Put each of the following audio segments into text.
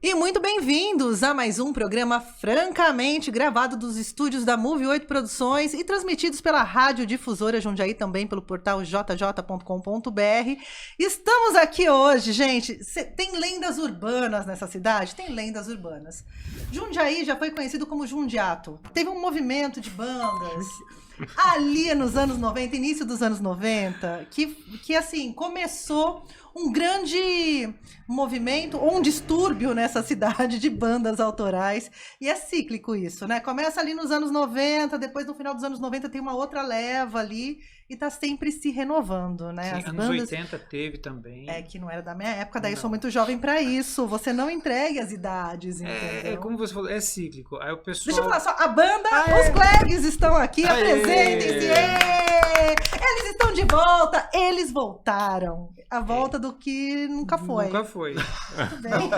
E muito bem-vindos a mais um programa francamente gravado dos estúdios da Move 8 Produções e transmitidos pela Rádio Difusora Jundiaí, também pelo portal jj.com.br. Estamos aqui hoje, gente. Tem lendas urbanas nessa cidade? Tem lendas urbanas. Jundiaí já foi conhecido como Jundiato. Teve um movimento de bandas ali nos anos 90, início dos anos 90, que assim, começou um grande movimento, ou um distúrbio nessa cidade de bandas autorais. E é cíclico isso, né? Começa ali nos anos 90, depois no final dos anos 90 tem uma outra leva ali e tá sempre se renovando, né? Sim, as anos bandas... 80 teve também. É que não era da minha época, daí eu sou muito jovem pra isso. Você não entregue as idades, entendeu? É como você falou, é cíclico. Aí o pessoal... Deixa eu falar só, a banda, os Clegs estão aqui, apresentem-se! Eles estão de volta, eles voltaram. A volta do que nunca foi. Nunca foi. Muito bem.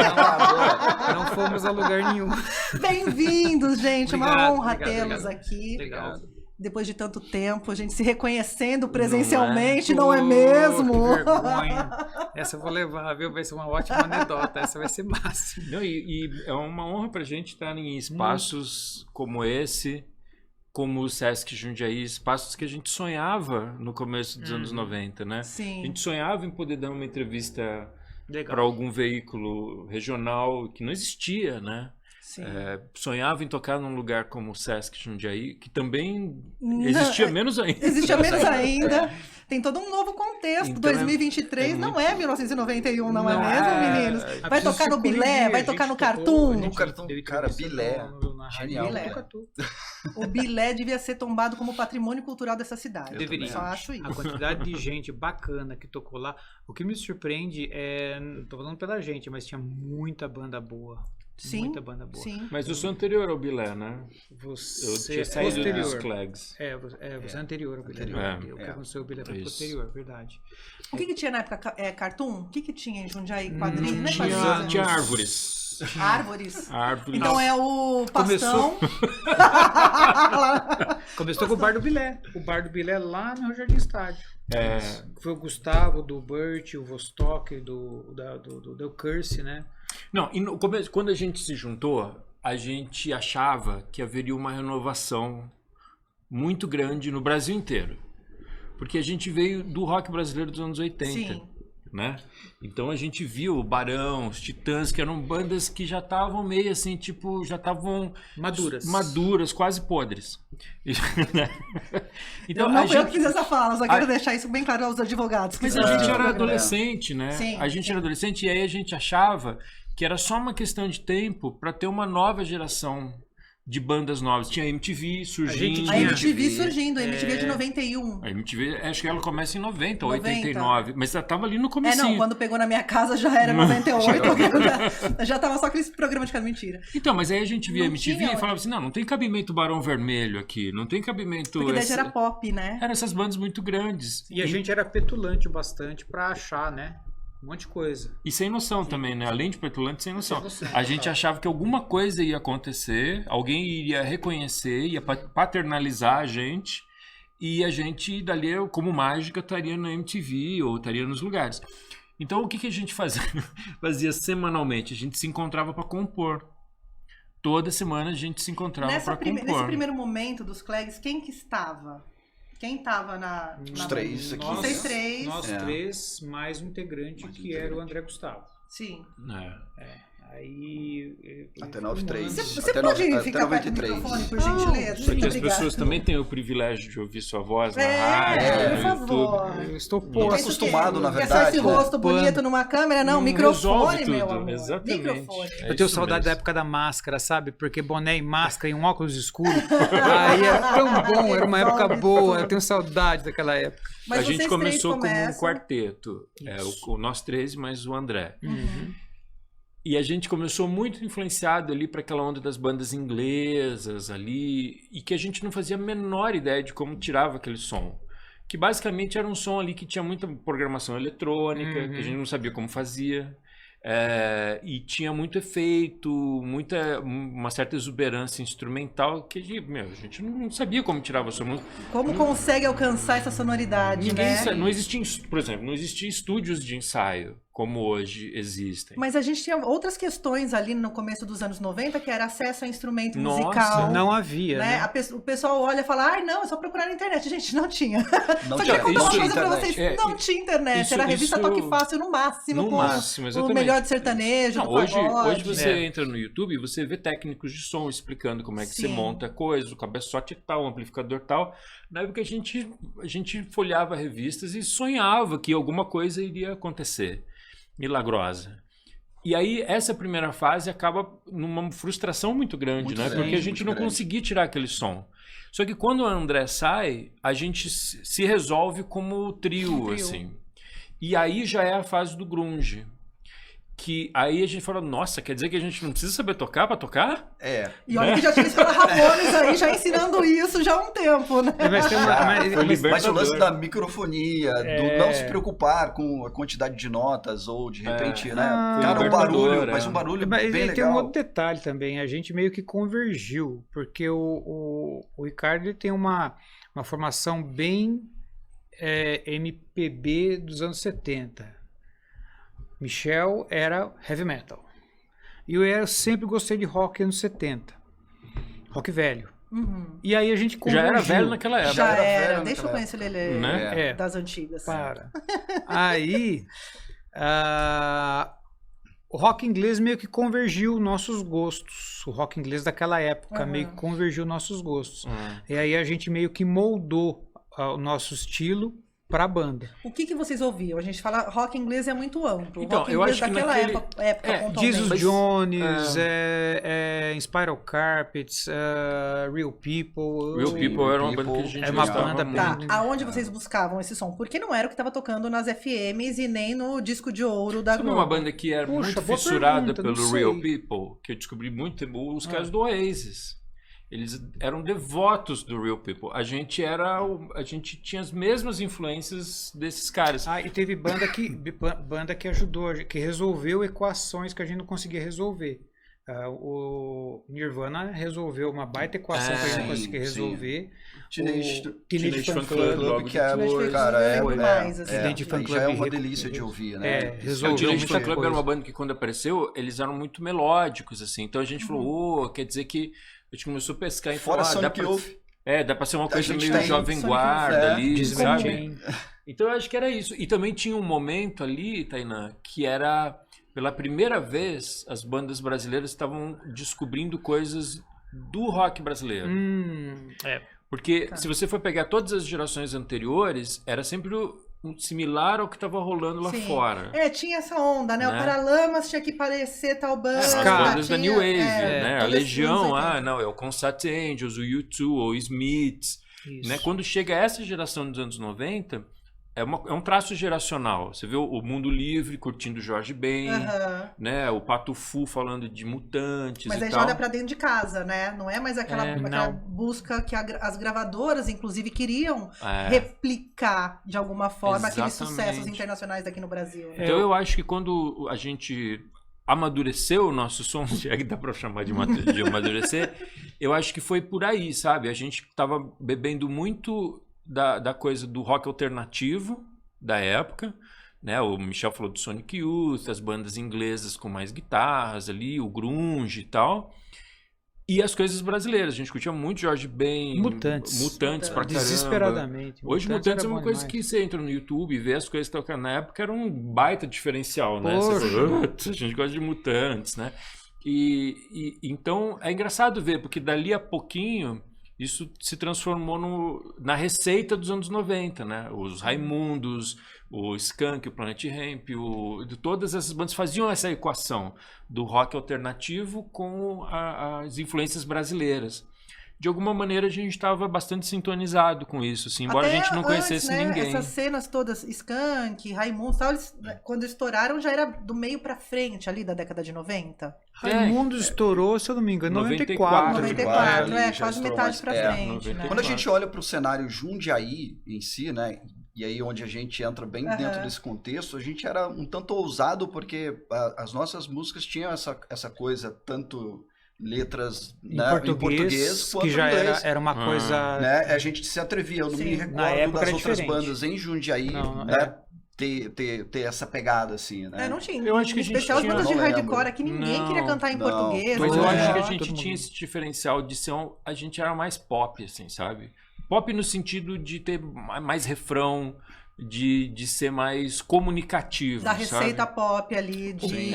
Não fomos a lugar nenhum. Bem-vindos, gente. Obrigado, uma honra obrigado, tê-los obrigado. aqui. Legal. Depois de tanto tempo, a gente se reconhecendo presencialmente, não é mesmo? Que vergonha. Essa eu vou levar, viu? Vai ser uma ótima anedota. Essa vai ser massa. Não, e é uma honra pra gente estar em espaços como esse, como o Sesc Jundiaí, espaços que a gente sonhava no começo dos anos 90, né? Sim. A gente sonhava em poder dar uma entrevista Legal. para algum veículo regional que não existia, né? Sim. Sonhava em tocar num lugar como o Sesc Jundiaí, que também existia menos ainda. Existia menos ainda. Tem todo um novo contexto. Então 2023 muito... não é 1991, não é mesmo, meninos? Vai preciso tocar no corrigir, Bilé, vai a tocar gente no tocou, Cartoon. a gente No Cartoon, teve cara, entrevista Bilé. na rádio Genial, Bilé. cara. O Bilé devia ser tombado como patrimônio cultural dessa cidade. Deveria. Só acho isso. A quantidade de gente bacana que tocou lá. O que me surpreende é... Não tô falando pela gente, mas tinha muita banda boa. Sim, Muita banda boa. sim. Mas eu sou anterior ao Bilé, né? Você Eu tinha saído dos posterior. Clegs. Você é anterior ao Bilé. Anterior. O que aconteceu o Bilé foi Isso. posterior, verdade. O que tinha na época? Cartoon? O que tinha em Jundiaí? Quadrinhos? Não é Tinha quadrinhos, árvores. Árvores. Árvores. Então é o Pastão. Começou com o Bar do Bilé. O Bar do Bilé lá no Jardim Estádio. Foi o Gustavo, do Burt, o Vostok, do Curse, né? Não, e no começo, quando a gente se juntou, a gente achava que haveria uma renovação muito grande no Brasil inteiro. Porque a gente veio do rock brasileiro dos anos 80. Sim. Né? Então a gente viu o Barão, os Titãs, que eram bandas que já estavam meio assim, tipo, já estavam maduras, quase podres. Então, não foi eu que fiz essa fala, só quero deixar isso bem claro aos advogados. Mas a gente era adolescente, né? Sim, a gente era adolescente e aí a gente achava que era só uma questão de tempo para ter uma nova geração de bandas novas. Tinha a MTV surgindo. A MTV surgindo, a MTV é de 91. A MTV, acho que ela começa em 90, 89. Mas ela tava ali no começo. Não, quando pegou na minha casa já era 98. já tava só aquele programa de cada mentira. Então, mas aí a gente via a Não MTV tinha e falava assim, não tem cabimento Barão Vermelho aqui, não tem cabimento... Porque daí já era pop, né? Eram essas bandas muito grandes. E a gente era petulante bastante pra achar, né? Um monte de coisa. E sem noção também, né? Além de petulante, sem noção. A gente achava que alguma coisa ia acontecer, alguém iria reconhecer, ia paternalizar a gente, e a gente, dali, como mágica, estaria na MTV ou estaria nos lugares. Então, o que a gente fazia? Fazia semanalmente? A gente se encontrava para compor. Toda semana a gente se encontrava para compor. Nesse primeiro momento dos Clegs, quem que estava? Quem estava Os três aqui. Vocês três. Nós três, mais um integrante que era o André Gustavo. Sim. Aí... Até 93. Você até pode até ficar perto do 93. microfone, por gentileza? Porque as Obrigada. pessoas também têm o privilégio de ouvir sua voz na rádio, por no favor. YouTube. Eu estou Tô acostumado, na É só verdade. esse rosto bonito numa câmera? Não, Resolve microfone, meu tudo, amor. exatamente. Microfone. É Eu tenho isso saudade da mesmo. época da máscara, sabe? Porque boné e máscara e um óculos escuro. Aí era tão bom, era uma época boa. Eu tenho saudade daquela época. Mas A gente vocês começou três como um começam... quarteto. Nós três mais o André. E a gente começou muito influenciado ali para aquela onda das bandas inglesas ali, e que a gente não fazia a menor ideia de como tirava aquele som. Que basicamente era um som ali que tinha muita programação eletrônica, que a gente não sabia como fazia. E tinha muito efeito, uma certa exuberância instrumental que a gente não sabia como tirava o som. Como consegue alcançar essa sonoridade, né? Não existia, por exemplo, não existia estúdios de ensaio como hoje existem. Mas a gente tinha outras questões ali no começo dos anos 90, que era acesso a instrumento Nossa, musical. Não havia, né? O pessoal olha e fala, não, é só procurar na internet. Gente, não tinha. Não Só tinha. que contar uma Isso, coisa pra internet. vocês, não tinha internet. Era a revista Toque Fácil no máximo, No com máximo, o exatamente. melhor de sertanejo, Não, do hoje pagode. você entra no YouTube e você vê técnicos de som explicando como é que Sim. você monta coisas, o cabeçote tal, o amplificador tal. Na época a gente folhava revistas e sonhava que alguma coisa iria acontecer. Milagrosa. E aí, essa primeira fase acaba numa frustração muito grande, Muito né? grande, Porque a gente muito não grande. conseguia tirar aquele som. Só que quando o André sai, a gente se resolve como trio, assim. E aí já é a fase do grunge. Que aí a gente fala, nossa, quer dizer que a gente não precisa saber tocar pra tocar? É. E olha que já tinha escola Ramones aí, já ensinando isso já há um tempo, né? Mas tem uma, Mas o lance da microfonia, do não se preocupar com a quantidade de notas, ou de repente, né? Cara, um barulho, mas um barulho bem legal. Tem um outro detalhe também, a gente meio que convergiu, porque o Ricardo ele tem uma formação bem MPB dos anos 70. Michel era heavy metal. E eu sempre gostei de rock anos 70. Rock velho. Uhum. E aí a gente Já convergiu. era velho naquela época. Já era era. velho Deixa eu naquela conhecer o Lelê Né? das antigas. Para. Aí, o rock inglês meio que convergiu nossos gostos. O rock inglês daquela época meio que convergiu nossos gostos. E aí a gente meio que moldou o nosso estilo para a banda. O que vocês ouviam? A gente fala rock inglês é muito amplo. Então, rock eu inglês acho que daquela naquele- época pontualmente. Jesus Jones, Spiral Carpets, Real People. Real People era uma banda que a People. gente É uma gostava banda muito. Tá, muito. aonde vocês buscavam esse som? Porque não era o que estava tocando nas FMs e nem no disco de ouro da Sabe Globo. uma banda que era Puxa, muito boa fissurada pergunta, não pelo sei. Real People, que eu descobri muito, os caras do Oasis. Eles eram devotos do Real People. A gente tinha as mesmas influências desses caras. E teve banda que ajudou, que resolveu equações que a gente não conseguia resolver. O Nirvana resolveu uma baita equação que a gente não conseguia resolver. Teenage Fan Fan Club, Club, que é, Teenage Fan Club cara, eu lembro mais, assim. Teenage Fan aí Club já é uma resolveu- delícia de ouvir, né? O resolveu Teenage muita Fan Club coisa. era uma banda que quando apareceu, eles eram muito melódicos, assim. Então a gente falou, quer dizer que a gente começou a pescar e Fora falar, Sonic Youth. dá pra ser uma coisa gente meio tem jovem Sonic guarda Youth, ali, Disney sabe? Chain. Então eu acho que era isso. E também tinha um momento ali, Tainá, que era, pela primeira vez, as bandas brasileiras estavam descobrindo coisas do rock brasileiro. Porque se você for pegar todas as gerações anteriores, era sempre similar ao que estava rolando lá Sim. fora. Tinha essa onda, né? O Né? Paralamas tinha que parecer tal banda. As bandas da New Wave, né? A todos esses Legião, anos 80. é o Concert Angels, o U2, ou o Smiths. Isso. Né? Quando chega essa geração dos anos 90, é um traço geracional. Você vê o Mundo Livre curtindo Jorge Ben, Aham. né? O Pato Fu falando de mutantes Mas e aí tal. já olha pra dentro de casa, né? Não é mais aquela não. busca que as gravadoras, inclusive, queriam É. replicar, de alguma forma, aqueles Exatamente. sucessos internacionais daqui no Brasil. né? Então eu acho que quando a gente amadureceu o nosso som, se é que dá pra chamar de amadurecer, eu acho que foi por aí, sabe? A gente tava bebendo muito da coisa do rock alternativo da época, né? O Michel falou do Sonic Youth, as bandas inglesas com mais guitarras ali, o grunge e tal. E as coisas brasileiras. A gente curtia muito Jorge Ben, Mutantes pra caramba. Desesperadamente. Hoje Mutantes é era uma bom coisa demais. que você entra no YouTube e vê as coisas tocando na época, era um baita diferencial, né? Poxa. Você fala, "Putz, a gente gosta de Mutantes, né? E então é engraçado ver, porque dali a pouquinho isso se transformou na receita dos anos 90, né? Os Raimundos, o Skank, o Planet Hemp, todas essas bandas faziam essa equação do rock alternativo com as influências brasileiras. De alguma maneira a gente estava bastante sintonizado com isso, assim, embora Até a gente não conhecesse antes, né, ninguém. Essas cenas todas, Skank, Raimundos, tal, quando estouraram já era do meio pra frente ali da década de 90. Raimundo estourou, se eu não me engano, em 94. 94, ali, já quase estourou metade mais. pra É, frente. 94. Né? Quando a gente olha para o cenário Jundiaí em si, né? E aí onde a gente entra bem dentro desse contexto, a gente era um tanto ousado porque as nossas músicas tinham essa coisa, tanto letras Em né, português, quanto que já em inglês. era uma coisa... Né? A gente se atrevia, eu não Sim. me Na recordo época das era outras diferente. bandas em Jundiaí, Não, né? ter essa pegada, assim, né? Não tinha. Eu acho que a gente especial as tinha... bandas de Não lembro. hardcore aqui, ninguém queria cantar em Não. português. Mas eu Todo acho que a mundo. gente tinha esse diferencial de ser a gente era mais pop, assim, sabe? Pop no sentido de ter mais refrão, de ser mais comunicativo, Da receita sabe? pop ali, de... Sim.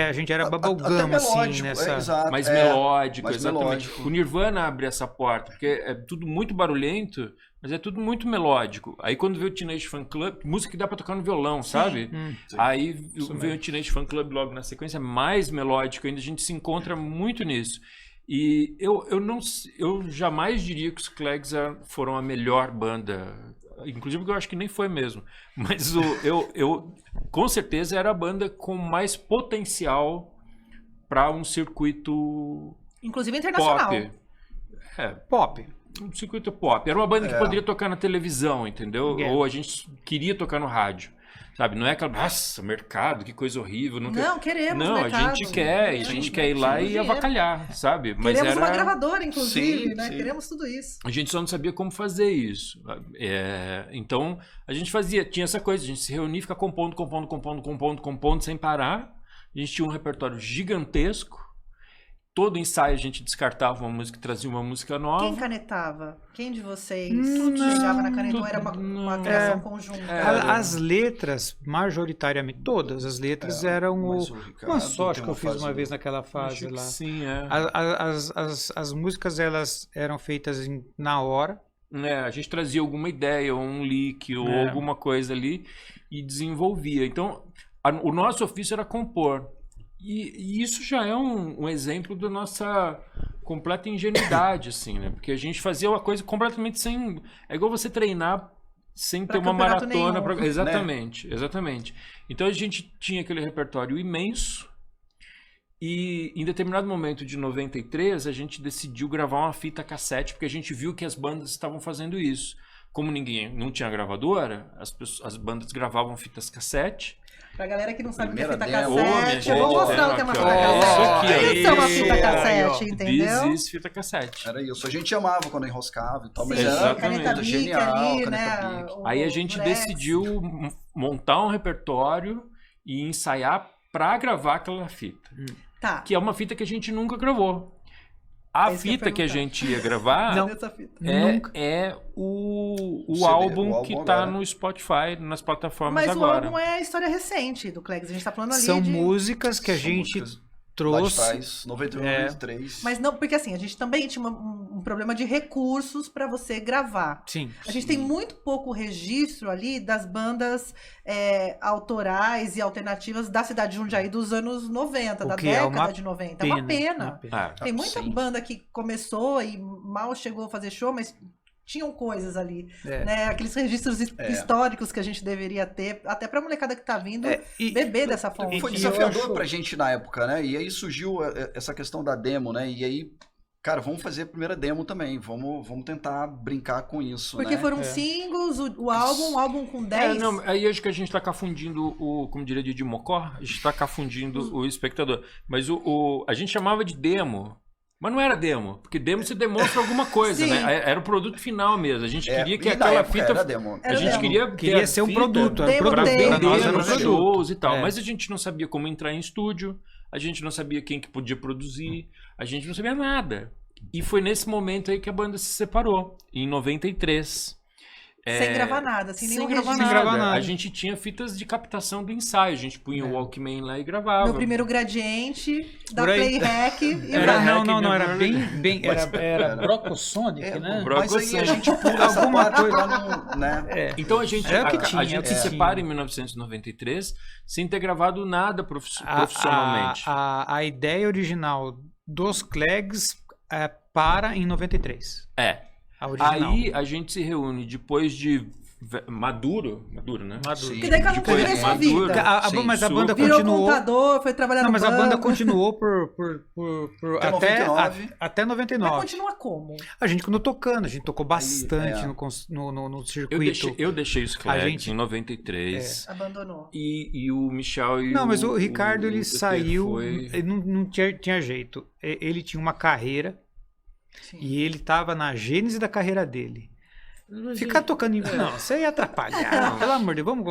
A gente era Até bubblegum, assim, melódico, nessa... exato. Mais melódico, mais exatamente. melódico. O Nirvana abre essa porta, porque é tudo muito barulhento, mas é tudo muito melódico. Aí quando veio o Teenage Fan Club, música que dá pra tocar no violão, sabe? Sim. Aí veio o Teenage Fan Club logo na sequência, mais melódico, ainda a gente se encontra muito nisso. E eu jamais diria que os Clegs foram a melhor banda, inclusive porque eu acho que nem foi mesmo, mas eu com certeza era a banda com mais potencial para um circuito Inclusive internacional. pop. Pop. Um circuito pop. Era uma banda que poderia tocar na televisão, entendeu? Yeah. Ou a gente queria tocar no rádio. Sabe? Não é aquela, nossa, mercado, que coisa horrível. Não Queremos Não, mercado. a gente quer ir lá e dinheiro. avacalhar, sabe? Mas Queremos uma era... gravadora, inclusive, Sim, né? sim. Queremos tudo isso. A gente só não sabia como fazer isso. Então, a gente tinha essa coisa, a gente se reunia, fica compondo sem parar. A gente tinha um repertório gigantesco. Todo ensaio a gente descartava uma música e trazia uma música nova. Quem canetava? Quem de vocês chegava na caneta ou era uma criação conjunta? As letras, majoritariamente, todas as letras eram mas o Ricardo uma sorte tem que eu uma fiz fase uma vez naquela fase Acho que lá. sim, As músicas, elas eram feitas na hora. A gente trazia alguma ideia, ou um leak, ou alguma coisa ali e desenvolvia. Então, o nosso ofício era compor. E isso já é um exemplo da nossa completa ingenuidade, assim, né? Porque a gente fazia uma coisa completamente sem... É igual você treinar sem ter uma maratona. Exatamente, exatamente. Então a gente tinha aquele repertório imenso e em determinado momento de 93 a gente decidiu gravar uma fita cassete porque a gente viu que as bandas estavam fazendo isso. Como não tinha gravadora, as bandas gravavam fitas cassete. Pra galera que não sabe o que é Primeira fita demo. cassete, eu vou mostrar o que é uma Aqui, fita ó. cassete. Isso é uma fita Isso, cassete, entendeu? This is fita cassete. Era isso. A gente amava quando enroscava e tal, mas Sim, Exatamente. era caneta tudo Bic genial, ali, caneta né? Bic. o Aí a gente Durex. decidiu montar um repertório e ensaiar pra gravar aquela fita. Tá. Que é uma fita que a gente nunca gravou. A É isso que eu ia fita que a perguntar. gente ia gravar Não. Essa fita. é o CD, álbum o que álbum tá agora. no Spotify, nas plataformas Mas o agora. álbum é a história recente do Clegs. A gente tá falando ali São de... músicas que a São gente músicas lá de trouxe. trás, 91, 93. Mas não, porque assim, a gente também tinha um problema de recursos pra você gravar. Sim. A gente tem muito pouco registro ali das bandas autorais e alternativas da cidade de Jundiaí dos anos 90, O da que é década uma de 90. É uma pena. Tem muita Sim. banda que começou e mal chegou a fazer show, mas tinham coisas ali, né? Aqueles registros históricos que a gente deveria ter, até pra molecada que tá vindo beber dessa fonte. Foi E desafiador eu acho- pra gente na época, né? E aí surgiu essa questão da demo, né? E aí, cara, vamos fazer a primeira demo também. Vamos tentar brincar com isso, Porque né? foram singles, o álbum com 10. Aí acho que a gente tá cafundindo como diria Didi Mocó, a gente tá cafundindo o espectador. Mas a gente chamava de demo. Mas não era demo, porque demo você demonstra alguma coisa, Sim. né? Era o produto final mesmo. A gente queria que e na aquela época fita. era demo. A gente demo. queria ser um fita produto. Demo Era um produto. dele. Pra nós era um nos produto. shows e tal. É. Mas a gente não sabia como entrar em estúdio, a gente não sabia quem que podia produzir, a gente não sabia nada. E foi nesse momento aí que a banda se separou, em 93. Sem gravar nada, sem nenhum registro. Sem gravar nada. A gente tinha fitas de captação do ensaio, a gente punha o Walkman lá e gravava. Meu primeiro gradiente da Por aí. Playhack. Era Não, hack, era bem era Brocosonic, né? Mas aí a gente pula essa Alguma parte coisa. pra não, né? Então a gente, Era o que a tinha, gente era o se que separa tinha. em 1993 sem ter gravado nada profissionalmente. A ideia original dos Clegs para em 93. A original. Aí a gente se reúne depois de maduro, né? Sim. Que daí cada um Depois foi viver de sua maduro. vida. Mas a banda Virou continuou. contador, foi trabalhar Não, no mas a banco. banda continuou por Até 99. até Mas 99. continua como? A gente continuou tocando, a gente tocou bastante Aí, no circuito. Eu deixei os A Clegs gente- em 93. Abandonou. E o Michel e Não, mas o Ricardo ele Peter saiu, foi- ele não tinha jeito. Ele tinha uma carreira Sim. e ele estava na gênese da carreira dele. Ficar tocando em... Não, você ia atrapalhar. Pelo amor de Deus, vamos...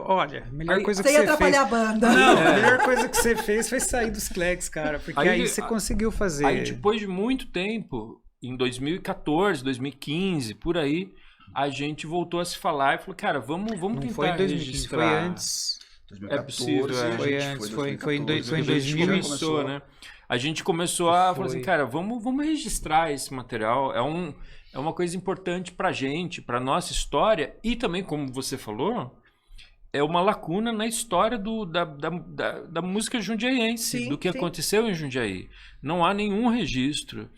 Olha, a melhor coisa que você ia você fez... atrapalhar a banda. Não, a melhor coisa que você fez foi sair dos Clegs, cara. Porque aí você conseguiu fazer... Aí depois de muito tempo, em 2014, 2015, por aí, a gente voltou a se falar e falou, cara, vamos tentar foi em 2015, registrar. foi antes. 2014, É possível, Foi antes, foi em 2000 começou, né? A gente começou a falar assim, cara, vamos registrar esse material. É uma coisa importante pra gente, pra nossa história. E também, como você falou, é uma lacuna na história da música jundiaiense, do que aconteceu em Jundiaí. Não há nenhum registro.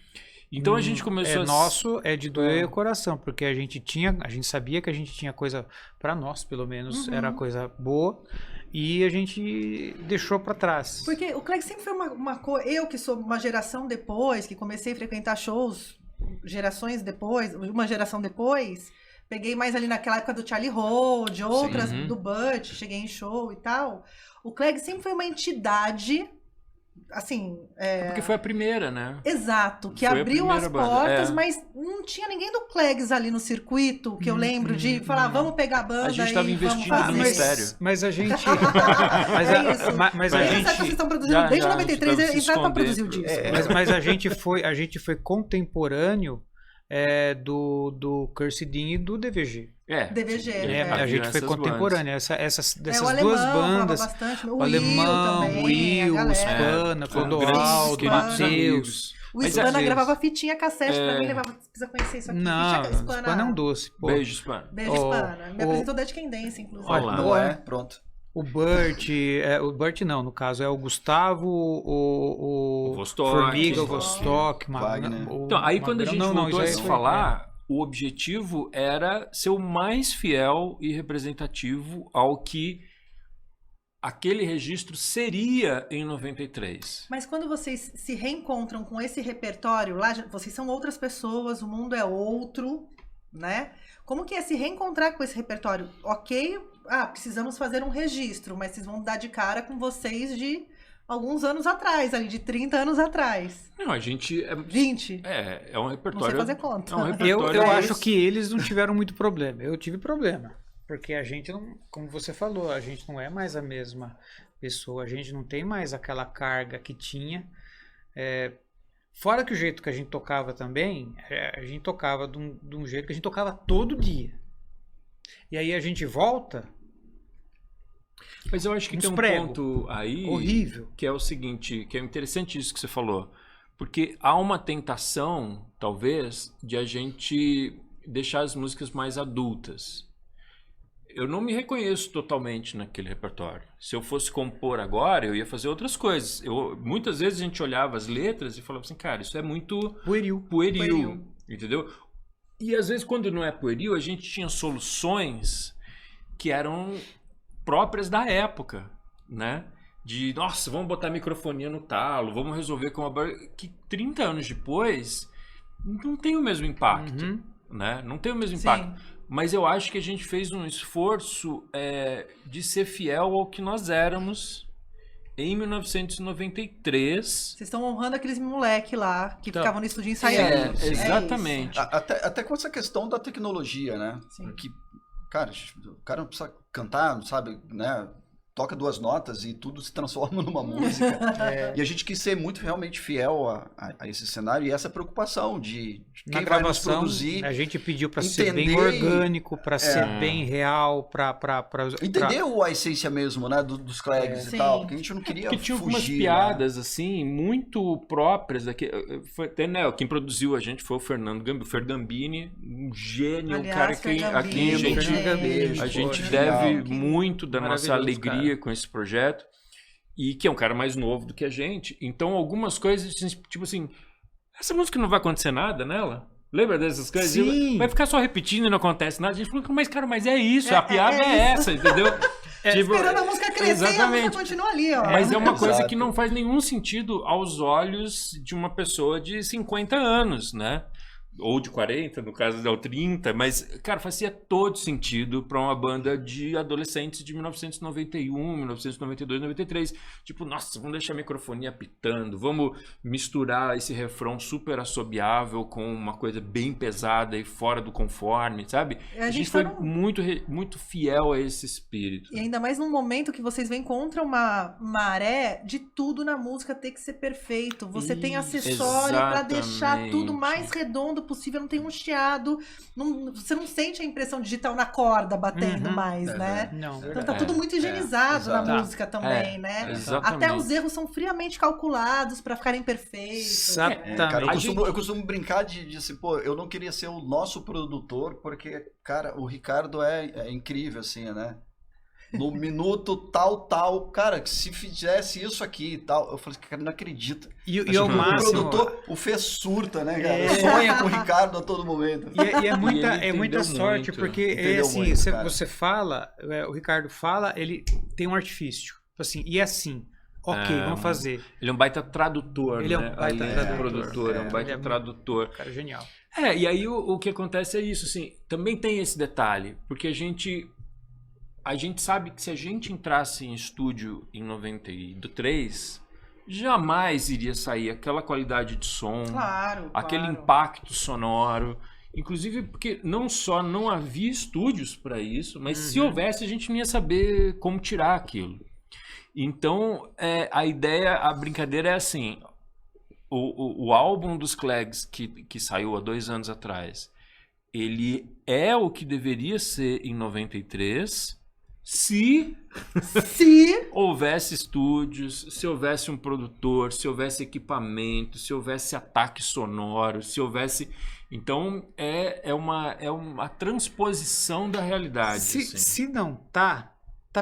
Então a gente começou nosso é de doer o coração, porque a gente sabia que a gente tinha coisa, pra nós pelo menos, era coisa boa, e a gente deixou pra trás. Porque o Clegg sempre foi uma coisa, eu que sou uma geração depois, que comecei a frequentar shows, gerações depois, uma geração depois, peguei mais ali naquela época do Charlie Rode, outras do Butch, cheguei em show e tal. O Clegg sempre foi uma entidade... Assim, porque foi a primeira, né? Exato, que foi abriu as portas, banda. mas não tinha ninguém do Clegs ali no circuito, que eu lembro de falar, vamos pegar a banda. A gente estava investindo no mistério. Mas a gente... Mas a gente... Vocês estão produzindo desde 93, entraram para produzir o disco. Mas a gente foi contemporâneo do Cursidin e do DVG. DVG. A gente foi contemporâneo. Dessas duas bandas. O Alemão, o Will, o Spana, o Clodoaldo, o Matheus. O Spana gravava fitinha cassete pra mim, levava, precisa conhecer isso aqui. Não, o Spana é um doce. Pô. Beijo, Spana. Beijo, Spana. Me apresentou Dead Can Dance, inclusive. Olá. Pronto. O Burt não, no caso é o Gustavo, o Vostok, Formiga, o Vostok, Então, aí quando a gente voltou a se falar, o objetivo era ser o mais fiel e representativo ao que aquele registro seria em 93. Mas quando vocês se reencontram com esse repertório, lá vocês são outras pessoas, o mundo é outro, né? Como que é se reencontrar com esse repertório? Ok, precisamos fazer um registro, mas vocês vão dar de cara com vocês de alguns anos atrás, ali de 30 anos atrás. Não, a gente... 20? É um repertório... Não sei fazer conta. É um repertório eu acho que eles não tiveram muito problema. Eu tive problema. Porque a gente não... Como você falou, a gente não é mais a mesma pessoa. A gente não tem mais aquela carga que tinha. Fora que o jeito que a gente tocava também, a gente tocava de um jeito que a gente tocava todo dia. E aí a gente volta... Mas eu acho que tem um ponto aí horrível, que é o seguinte, que é interessante isso que você falou, porque há uma tentação, talvez, de a gente deixar as músicas mais adultas. Eu não me reconheço totalmente naquele repertório. Se eu fosse compor agora, eu ia fazer outras coisas. Muitas vezes a gente olhava as letras e falava assim, cara, isso é muito pueril, entendeu? E às vezes quando não é pueril, a gente tinha soluções que eram próprias da época, né? De, nossa, vamos botar microfonia no talo, vamos resolver com uma... Que 30 anos depois não tem o mesmo impacto, né? Não tem o mesmo impacto. Mas eu acho que a gente fez um esforço de ser fiel ao que nós éramos em 1993. Vocês estão honrando aqueles moleque lá que ficavam no estúdio ensaiando. Exatamente. Até com essa questão da tecnologia, né? Que, cara, o cara não precisa cantar, não sabe, né? Toca 2 notas e tudo se transforma numa música. E a gente quis ser muito realmente fiel a esse cenário e essa preocupação de quem vai nos produzir. A gente pediu para ser bem orgânico, para ser bem real, para entender a essência mesmo, né, dos Clegs e tal, porque a gente não queria fugir. Tinha algumas piadas assim muito próprias daqui. Quem produziu a gente foi o Ferdambini, um gênio, um cara que a gente deve muito da nossa alegria com esse projeto, e que é um cara mais novo do que a gente. Então algumas coisas, tipo assim, essa música não vai acontecer nada nela? Lembra dessas coisas? Sim. Vai ficar só repetindo e não acontece nada. A gente falou, mas é isso, a piada é essa, entendeu? Tipo, esperando a música crescer e a música continua ali, ó. Mas é uma coisa que não faz nenhum sentido aos olhos de uma pessoa de 50 anos, né? ou de 40, no caso da 30, mas, cara, fazia todo sentido para uma banda de adolescentes de 1991, 1992, 93. Tipo, nossa, vamos deixar a microfonia apitando, vamos misturar esse refrão super assobiável com uma coisa bem pesada e fora do conforme, sabe? A gente foi muito fiel a esse espírito. E ainda mais num momento que vocês vêm contra uma maré de tudo na música ter que ser perfeito. Você tem acessório para deixar tudo mais redondo possível, não tem um chiado, você não sente a impressão digital na corda batendo mais, né? Não, então tá tudo muito higienizado na música também, né? Até os erros são friamente calculados para ficarem perfeitos. Exatamente. Cara, eu costumo brincar de assim, pô, eu não queria ser o nosso produtor, porque, cara, o Ricardo é incrível, assim, né? No minuto tal, cara, que se fizesse isso aqui e tal, eu falei, cara, não acredita. E o máximo... O produtor, o Fê surta, né, cara? Sonha com o Ricardo a todo momento. E é muita sorte, porque assim, você fala, o Ricardo fala, ele tem um artifício, assim, e assim, vamos fazer. Ele é um baita tradutor, ele é um baita produtor, é um baita tradutor. Cara, genial. E aí o que acontece é isso, assim, também tem esse detalhe, porque a gente sabe que se a gente entrasse em estúdio em 93, jamais iria sair aquela qualidade de som, aquele impacto sonoro. Inclusive porque não só não havia estúdios para isso, mas se houvesse a gente não ia saber como tirar aquilo. Então a brincadeira é assim, o álbum dos Clegs que saiu há 2 anos atrás, ele é o que deveria ser em 93... Se houvesse estúdios, se houvesse um produtor, se houvesse equipamento, se houvesse ataque sonoro, se houvesse... Então, é uma transposição da realidade. Se não tá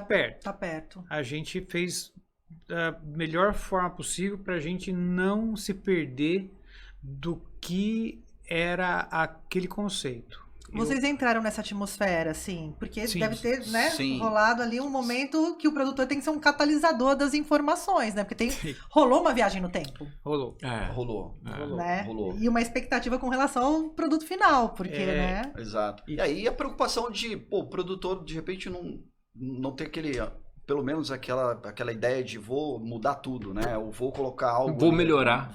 perto. Tá perto. A gente fez da melhor forma possível para a gente não se perder do que era aquele conceito. Vocês entraram nessa atmosfera, assim, porque deve ter, né, sim. rolado ali um momento que o produtor tem que ser um catalisador das informações, né? Porque rolou uma viagem no tempo. Rolou. Né? Rolou. E uma expectativa com relação ao produto final, porque, né? Exato. E aí a preocupação de, o produtor, de repente, não ter aquele... Pelo menos aquela ideia de vou mudar tudo, né? Ou vou colocar algo... Vou melhorar.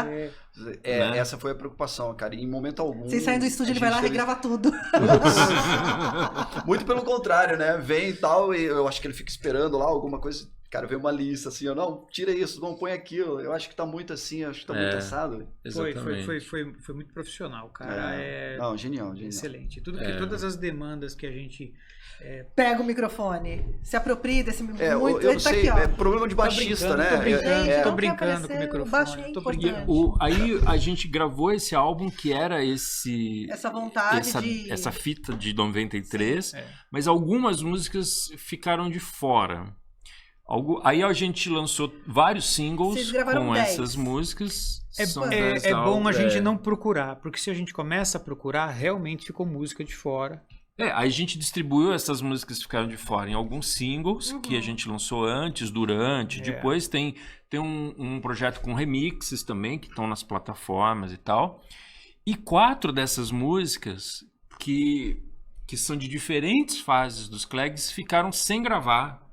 Né? Essa foi a preocupação, cara. E em momento algum... Vocês saem do estúdio, ele vai lá e regrava tudo. Muito pelo contrário, né? Vem e tal, e eu acho que ele fica esperando lá alguma coisa... Cara, vem uma lista assim, não, tira isso, não põe aquilo. Eu acho que tá muito assim, acho que tá muito assado. Foi muito profissional, cara. Não, genial. Excelente. Todas as demandas que a gente... Pega o microfone, se apropria desse muito. Eu não sei, aqui, ó. É problema de baixista, né? Tô brincando com o microfone. Aí a gente gravou esse álbum que era essa vontade essa fita de 93, mas algumas músicas ficaram de fora. Aí a gente lançou vários singles com 10. essas músicas. É bom a gente não procurar, porque se a gente começa a procurar, realmente ficou música de fora. Aí a gente distribuiu essas músicas que ficaram de fora em alguns singles que a gente lançou antes, durante, depois tem um projeto com remixes também, que estão nas plataformas e tal. E 4 dessas músicas que são de diferentes fases dos Clegs ficaram sem gravar.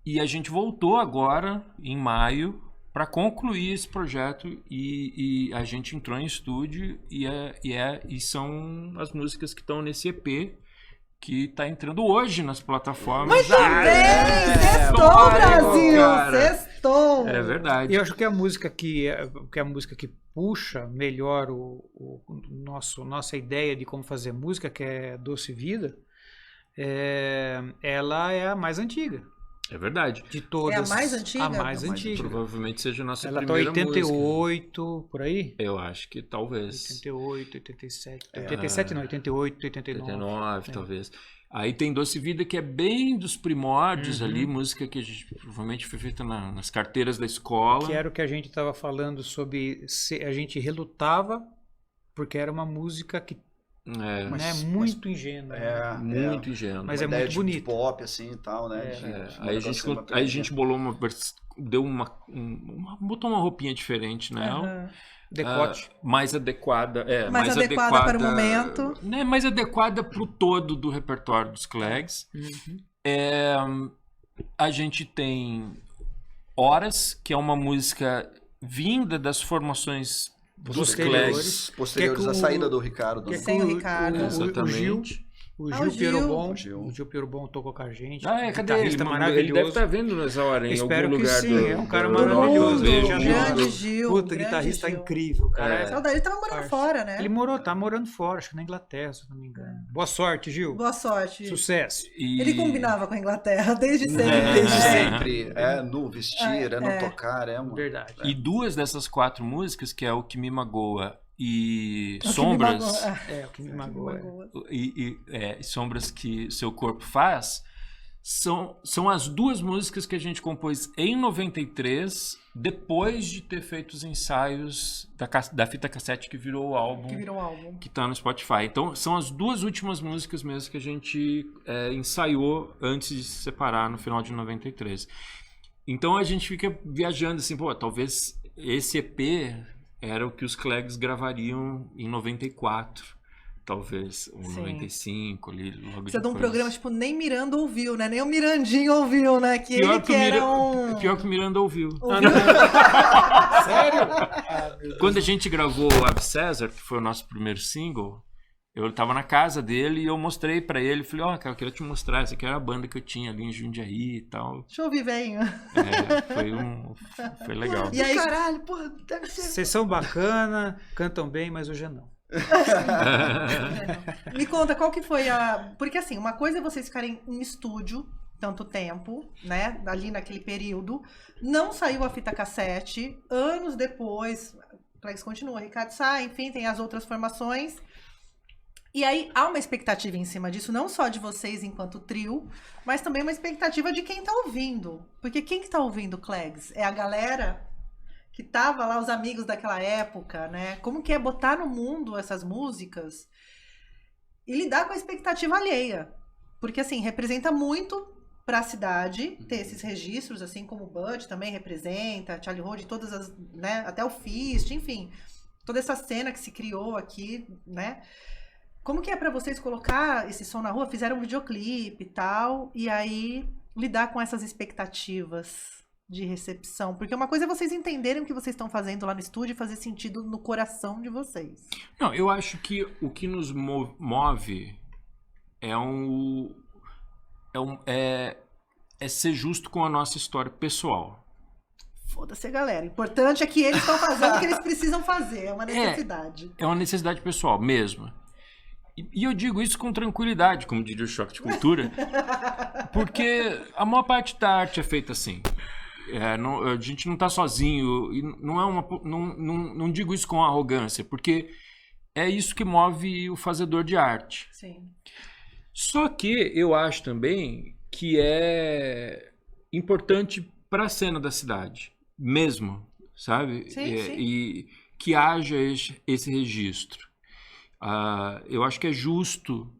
E a gente voltou agora, em maio, para concluir esse projeto e a gente entrou em estúdio e são as músicas que estão nesse EP que está entrando hoje nas plataformas. Muito bem! Sextou, Brasil! Sextou! É verdade. E eu acho que a música que puxa melhor nossa ideia de como fazer música, que é Doce Vida, ela é a mais antiga. É verdade. De todas. É a mais antiga? A mais antiga. Provavelmente seja a nossa ela primeira música. Ela tá 88, por aí? Eu acho que talvez. 88, 87. 87 não, 88, 89. 89, talvez. Aí tem Doce Vida, que é bem dos primórdios ali, música que provavelmente foi feita nas carteiras da escola. Que era o que a gente estava falando sobre... A gente relutava, porque era uma música que muito ingênua. Muito ingênua. Mas é muito bonito. De pop, assim, e tal, né? Aí a gente bolou botou uma roupinha diferente nela. Decote. Mais adequada. Mais adequada para o momento. Né, mais adequada para o todo do repertório dos Clegs. A gente tem Horas, que é uma música vinda das formações dos Clegs. Posteriores à saída do Ricardo. Sem o Ricardo. Exatamente. O Gil Pierobon tocou com a gente. Cadê ele? Ele deve estar vendo nessa hora, em algum lugar. Sim, é um cara maravilhoso. Grande Gil. Puta, guitarrista incrível, cara. Saudade, ele tava morando fora, né? Ele tá morando fora, acho que na Inglaterra, se não me engano. Boa sorte, Gil. Boa sorte. Sucesso. Ele combinava com a Inglaterra desde sempre. Desde sempre. No vestir, no tocar, mano. Verdade. E 2 dessas 4 músicas, que é O Que Me Magoa e Sombras, O Que Me Magoa. Sombras que Seu Corpo Faz, são as 2 músicas que a gente compôs em 93, depois de ter feito os ensaios da fita cassete que virou o álbum. Que tá no Spotify. Então, são as 2 últimas músicas mesmo que a gente ensaiou antes de se separar no final de 93. Então, a gente fica viajando assim, talvez esse EP era o que os Clegs gravariam em 94, talvez, ou 95, ali logo Precisa depois. de um programa, tipo, nem Miranda ouviu, né? Nem o Mirandinho ouviu, né? Pior que o Miranda ouviu. Sério? Quando a gente gravou o Ave César, que foi o nosso primeiro single, eu tava na casa dele e eu mostrei pra ele, falei, cara, eu queria te mostrar, essa aqui era a banda que eu tinha ali em Jundiaí e tal. Deixa eu ouvir, velho. Foi legal. E aí, caralho, porra, deve ser... Vocês são bacana, cantam bem, mas hoje não. Me conta, qual que foi Porque assim, uma coisa é vocês ficarem em estúdio tanto tempo, né? Ali naquele período. Não saiu a fita cassete. Anos depois, Clegs continua, Ricardo sai, enfim, tem as outras formações. E aí há uma expectativa em cima disso, não só de vocês enquanto trio, mas também uma expectativa de quem tá ouvindo. Porque quem que tá ouvindo Clegs? É a galera que tava lá, os amigos daquela época, né? Como que é botar no mundo essas músicas e lidar com a expectativa alheia? Porque, assim, representa muito para a cidade ter esses registros, assim como o Bud também representa, Charlie Road, todas as, né? Até o Fist, enfim, toda essa cena que se criou aqui, né? Como que é para vocês colocar esse som na rua? Fizeram um videoclipe e tal, e aí lidar com essas expectativas de recepção? Porque uma coisa é vocês entenderem o que vocês estão fazendo lá no estúdio e fazer sentido no coração de vocês. Não, eu acho que o que nos move é ser justo com a nossa história pessoal. Foda-se, galera. O importante é que eles estão fazendo o que eles precisam fazer. É uma necessidade. É uma necessidade pessoal mesmo. E eu digo isso com tranquilidade, como diria o Choque de Cultura, porque a maior parte da arte é feita assim. A gente não está sozinho, e não digo isso com arrogância, porque é isso que move o fazedor de arte. Sim. Só que eu acho também que é importante para a cena da cidade, mesmo, sabe? Sim. E que haja esse registro. Eu acho que é justo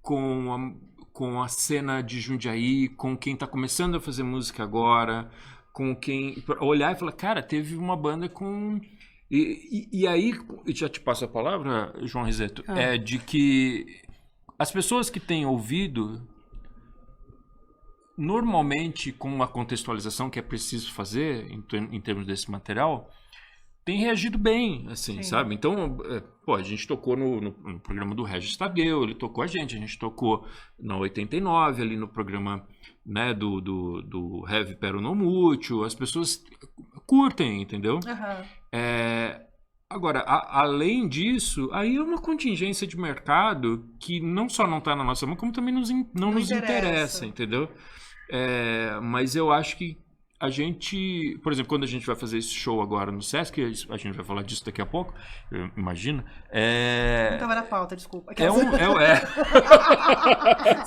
com a cena de Jundiaí, com quem está começando a fazer música agora, com quem olhar e falar, cara, teve uma banda com... E aí, já te passo a palavra, João Risetto, de que as pessoas que têm ouvido, normalmente com uma contextualização que é preciso fazer em termos desse material, tem reagido bem, assim, sim, sabe? Então, a gente tocou no programa do Regis Tadeu, ele tocou a gente tocou na 89, ali no programa, né, do Heavy Pero No Mútuo, as pessoas curtem, entendeu? Uhum. Agora, além disso, aí é uma contingência de mercado que não só não está na nossa mão, como também não nos interessa, entendeu? Mas eu acho que a gente, por exemplo, quando a gente vai fazer esse show agora no Sesc, a gente vai falar disso daqui a pouco, imagina. Não estava na pauta, desculpa.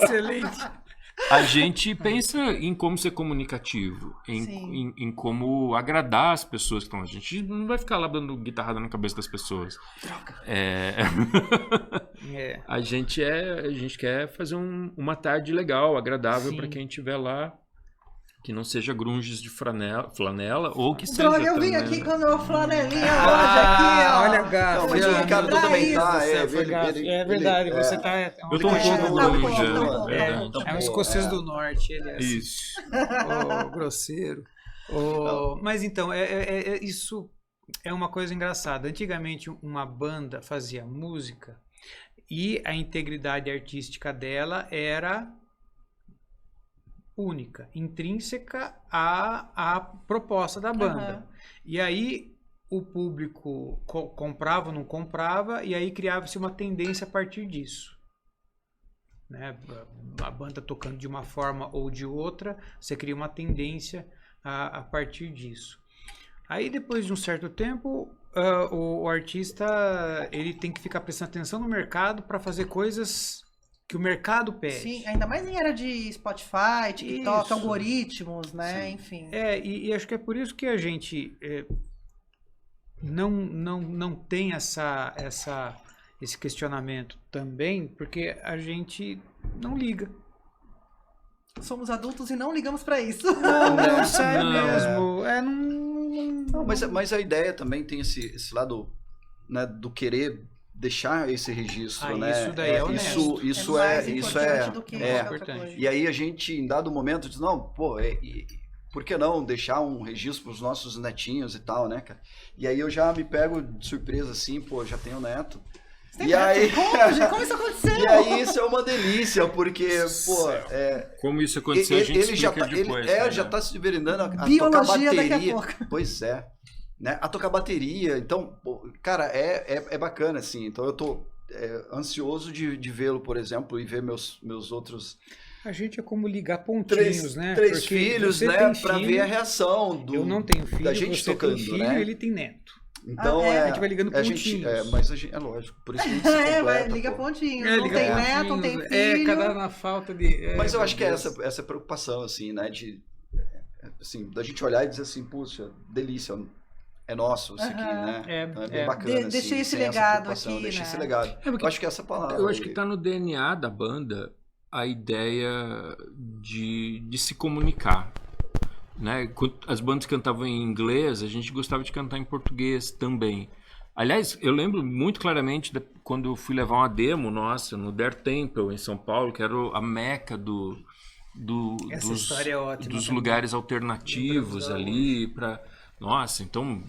Excelente. A gente pensa em como ser comunicativo, em como agradar as pessoas que estão. A gente não vai ficar lá dando guitarrada na cabeça das pessoas. Droga. A gente quer fazer uma tarde legal, agradável para quem estiver lá que não seja grunges de flanela ou que seja... Droga, eu vim aqui com a minha flanelinha hoje aqui, ó. Olha, gato. Não, mas o Ricardo também tá. É verdade, você tá... Eu tô um pouco grunge, É um escocês do norte, ele é assim. Isso. Grosseiro. Mas então, isso é uma coisa engraçada. Antigamente, uma banda fazia música e a integridade artística dela era única, intrínseca à proposta da banda. E aí o público comprava ou não comprava, e aí criava-se uma tendência a partir disso. Né? A banda tocando de uma forma ou de outra, você cria uma tendência a partir disso. Aí depois de um certo tempo, o artista ele tem que ficar prestando atenção no mercado para fazer coisas que o mercado pede. Sim, ainda mais em era de Spotify, TikTok, Isso. algoritmos, né? Sim. Enfim. E acho que é por isso que a gente não tem esse questionamento também, porque a gente não liga. Somos adultos e não ligamos pra isso. Não, sério mesmo. Não, mas a ideia também tem esse lado, né, do querer deixar esse registro, né? Isso daí é honesto. Isso mais é importante do que qualquer outra importante. coisa. E aí a gente, em dado momento, diz, não, pô, por que não deixar um registro para os nossos netinhos e tal, né, cara? E aí eu já me pego de surpresa assim, pô, já tenho neto. E aí, como isso aconteceu? E aí isso é uma delícia, porque, pô, como isso aconteceu, a gente ele já explica tá, depois. já tá se enveredando a Biologia tocar bateria. daqui a pouco. Pois é. Né? A tocar bateria. Então, pô, cara, é bacana, assim. Então eu tô ansioso de vê-lo, por exemplo, e ver meus outros... A gente é como ligar pontinhos, né? Três Porque filhos, você né? tem Pra filho, ver a reação eu não tenho filho, da gente você tocando, tem filho, né? ele tem neto. Então, a gente vai ligando a pontinhos. gente, mas a gente, é lógico, por isso que a gente se completa, liga pô. pontinhos. Não liga tem pontinhos, neto, não tem filho. cada na falta de... Mas eu acho que é essa preocupação, assim, né? Assim, da gente olhar e dizer assim, puxa, delícia, é nosso isso aqui, né? É bem bacana, Deixei assim, esse sem essa legado preocupação, aqui, deixei né? esse legado. porque Eu acho que essa palavra... Eu acho que tá no DNA da banda a ideia de se comunicar. Né? Quando as bandas cantavam em inglês, a gente gostava de cantar em português também. Aliás, eu lembro muito claramente quando eu fui levar uma demo nossa no Der Temple, em São Paulo, que era a meca dos história é ótima também. lugares alternativos ali para... Nossa, então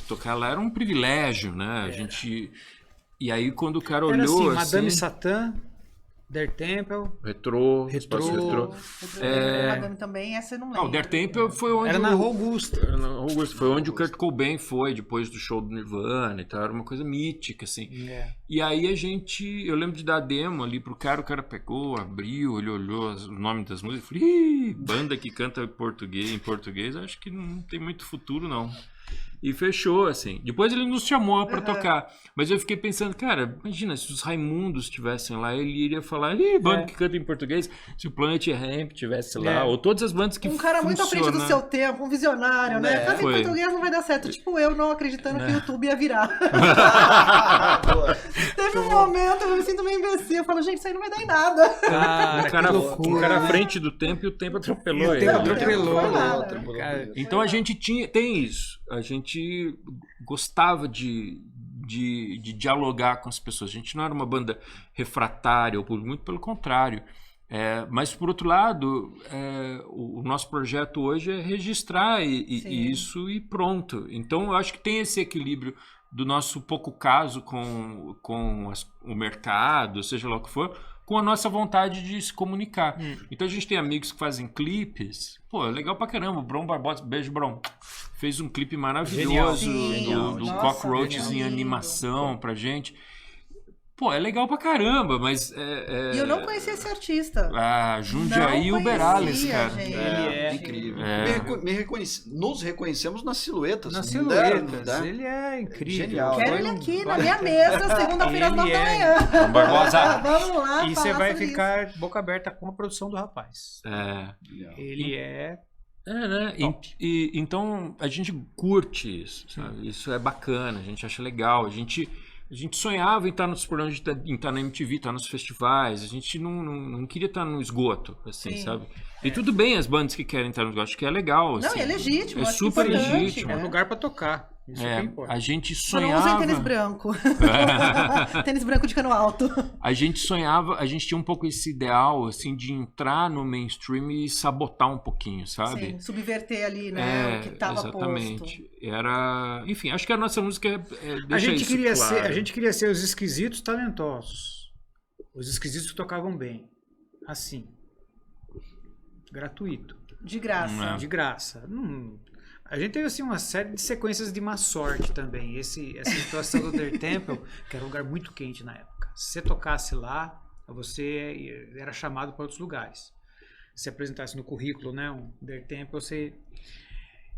tocar lá era um privilégio, né? A gente... E aí quando o cara Era olhou assim, assim... Madame Satã, Der Temple... Retrô. Madame também, essa eu não lembro. O Der Temple foi onde... Era na Rua Augusta. Foi onde o Kurt Cobain foi, depois do show do Nirvana e tal. Era uma coisa mítica, assim. E aí eu lembro de dar demo ali pro cara, o cara pegou, abriu, ele olhou o nome das músicas e falei, banda que canta em português, acho que não tem muito futuro, não. E fechou, assim. Depois ele nos chamou pra tocar. Mas eu fiquei pensando, cara, imagina, se os Raimundos estivessem lá, ele iria falar, banda que canta em português. Se o Planet Hemp estivesse lá, ou todas as bandas que cara muito à frente do seu tempo, um visionário, né? Canta em português não vai dar certo. Tipo eu não acreditando que o YouTube ia virar. Teve um momento, eu me sinto meio imbecil. Eu falo, gente, isso aí não vai dar em nada. O cara à frente do tempo e o tempo atropelou ele. Então a gente tem isso. A gente gostava de dialogar com as pessoas. A gente não era uma banda refratária, muito pelo contrário. Mas, por outro lado, o nosso projeto hoje é registrar isso e pronto. Então, eu acho que tem esse equilíbrio do nosso pouco caso com o mercado, seja lá o que for, com a nossa vontade de se comunicar. Então a gente tem amigos que fazem clipes. Pô, é legal pra caramba. O Bron Barbosa, beijo, Bron. Fez um clipe maravilhoso do Cockroaches em animação pra gente. Pô, é legal pra caramba, mas... E eu não conhecia esse artista. Jundiaí Uberales, cara. Gente. Ele é incrível. Nos reconhecemos nas silhuetas. Nas silhuetas. Ele é incrível. Genial. Quero ele aqui na minha mesa, segunda-feira às 9 da manhã. Barbosa. Vamos lá. E você vai ficar boca aberta com a produção do rapaz. Ele né? Então a gente curte isso, sabe? Isso é bacana, a gente acha legal, a gente A gente sonhava em estar nos programas, em estar na MTV, estar nos festivais. A gente não queria estar no esgoto, assim, sabe? E tudo bem as bandas que querem estar no esgoto, acho que é legal. Assim, não, é legítimo. É super legítimo. É um lugar para tocar. Isso que importa. A gente Só não sonhava... usem tênis branco. Tênis branco de cano alto. A gente sonhava, a gente tinha um pouco esse ideal, assim, de entrar no mainstream e sabotar um pouquinho, sabe? Sim, subverter ali, né? O que estava exatamente. Posto. Era... Enfim, acho que a nossa música deixa a gente isso queria claro. A gente queria ser os esquisitos talentosos. Os esquisitos que tocavam bem. Assim. Gratuito. De graça. De graça. A gente teve assim uma série de sequências de má sorte também. Essa situação do The Temple, que era um lugar muito quente na época. Se você tocasse lá, você era chamado para outros lugares. Se apresentasse no currículo, né, um The Temple, você...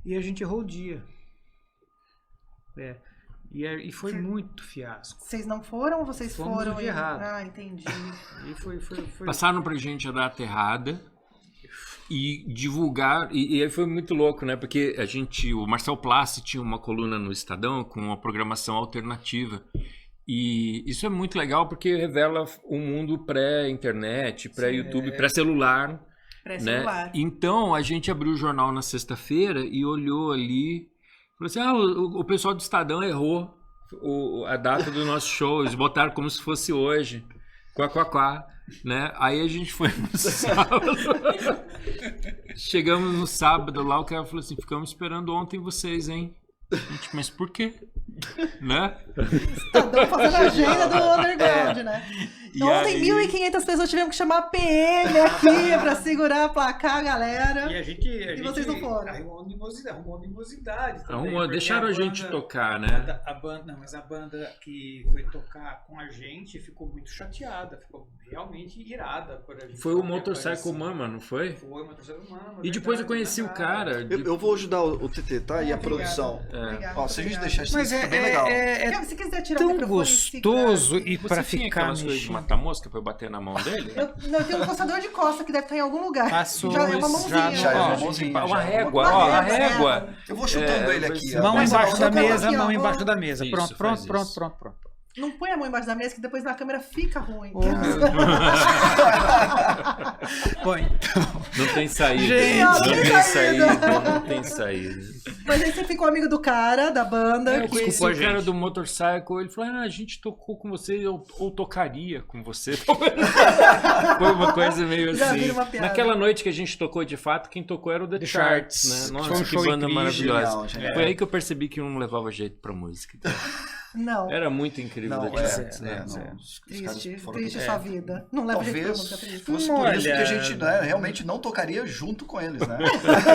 E a gente errou o dia. E foi muito fiasco. Vocês não foram ou vocês foram? Errado. Ah, entendi. E foi... Passaram pra gente a data errada. E divulgar, e aí foi muito louco, né? Porque o Marcel Plassi tinha uma coluna no Estadão com uma programação alternativa. E isso é muito legal porque revela um mundo pré-internet, pré-YouTube, pré-celular. Pré-celular. Né? Então a gente abriu o jornal na sexta-feira e olhou ali, falou assim: o pessoal do Estadão errou a data do nosso show, eles botaram como se fosse hoje. Quá, né? Aí a gente foi no sábado. Chegamos no sábado lá, o cara falou assim: ficamos esperando ontem vocês, hein? Gente, mas por quê? Né? Estadão fazendo a agenda do underground, né? E ontem aí... 1.500 pessoas tivemos que chamar a PM aqui pra segurar, placar a galera. E vocês não foram. Arrumou animosidade também. Deixaram a gente tocar, né? Mas a banda que foi tocar com a gente ficou muito chateada, ficou realmente irada por a gente. Foi o Motorcycle Mama, não foi? Foi o Motorcycle Mama. E depois eu conheci o cara. Eu vou ajudar o TT, tá? E a produção. Obrigada, Se a gente deixar isso, Mas fica bem legal. Se quiser tirar o tão microfone gostoso e Você pra tinha ficar aquelas coisas de matar mosca pra eu bater na mão dele? Eu tenho um coçador de costa que deve estar em algum lugar. Passou, já é uma mãozinha. já é uma mãozinha. Uma régua, Uma ó, a régua, régua. Eu vou chutando ele aqui. Mão Mas embaixo da vamos mesa, aqui, ó, mão vamos- embaixo da mesa. Isso, Pronto. faz isso. Não põe a mão embaixo da mesa que depois na câmera fica ruim. Põe. Não tem saída. Gente, não não tem tem saída. saída. Não tem saída. Mas aí você ficou amigo do cara, da banda. Eu conheci Desculpa, o cara gente. do Motorcycle, ele falou: a gente tocou com você, ou tocaria com você. Foi uma coisa meio Já assim. vira uma piada. Naquela noite que a gente tocou, de fato, quem tocou era o The Charts, né? Foi Nossa, um que show banda incrível, maravilhosa. genial. Foi aí que eu percebi que eu não levava jeito pra música. Não. Era muito incrível. Não, The Charts, não. né? Os Triste, caras foram triste sua vida. Não leva jeito pra música Talvez triste. fosse por isso que a gente realmente não tocaria junto com eles, né?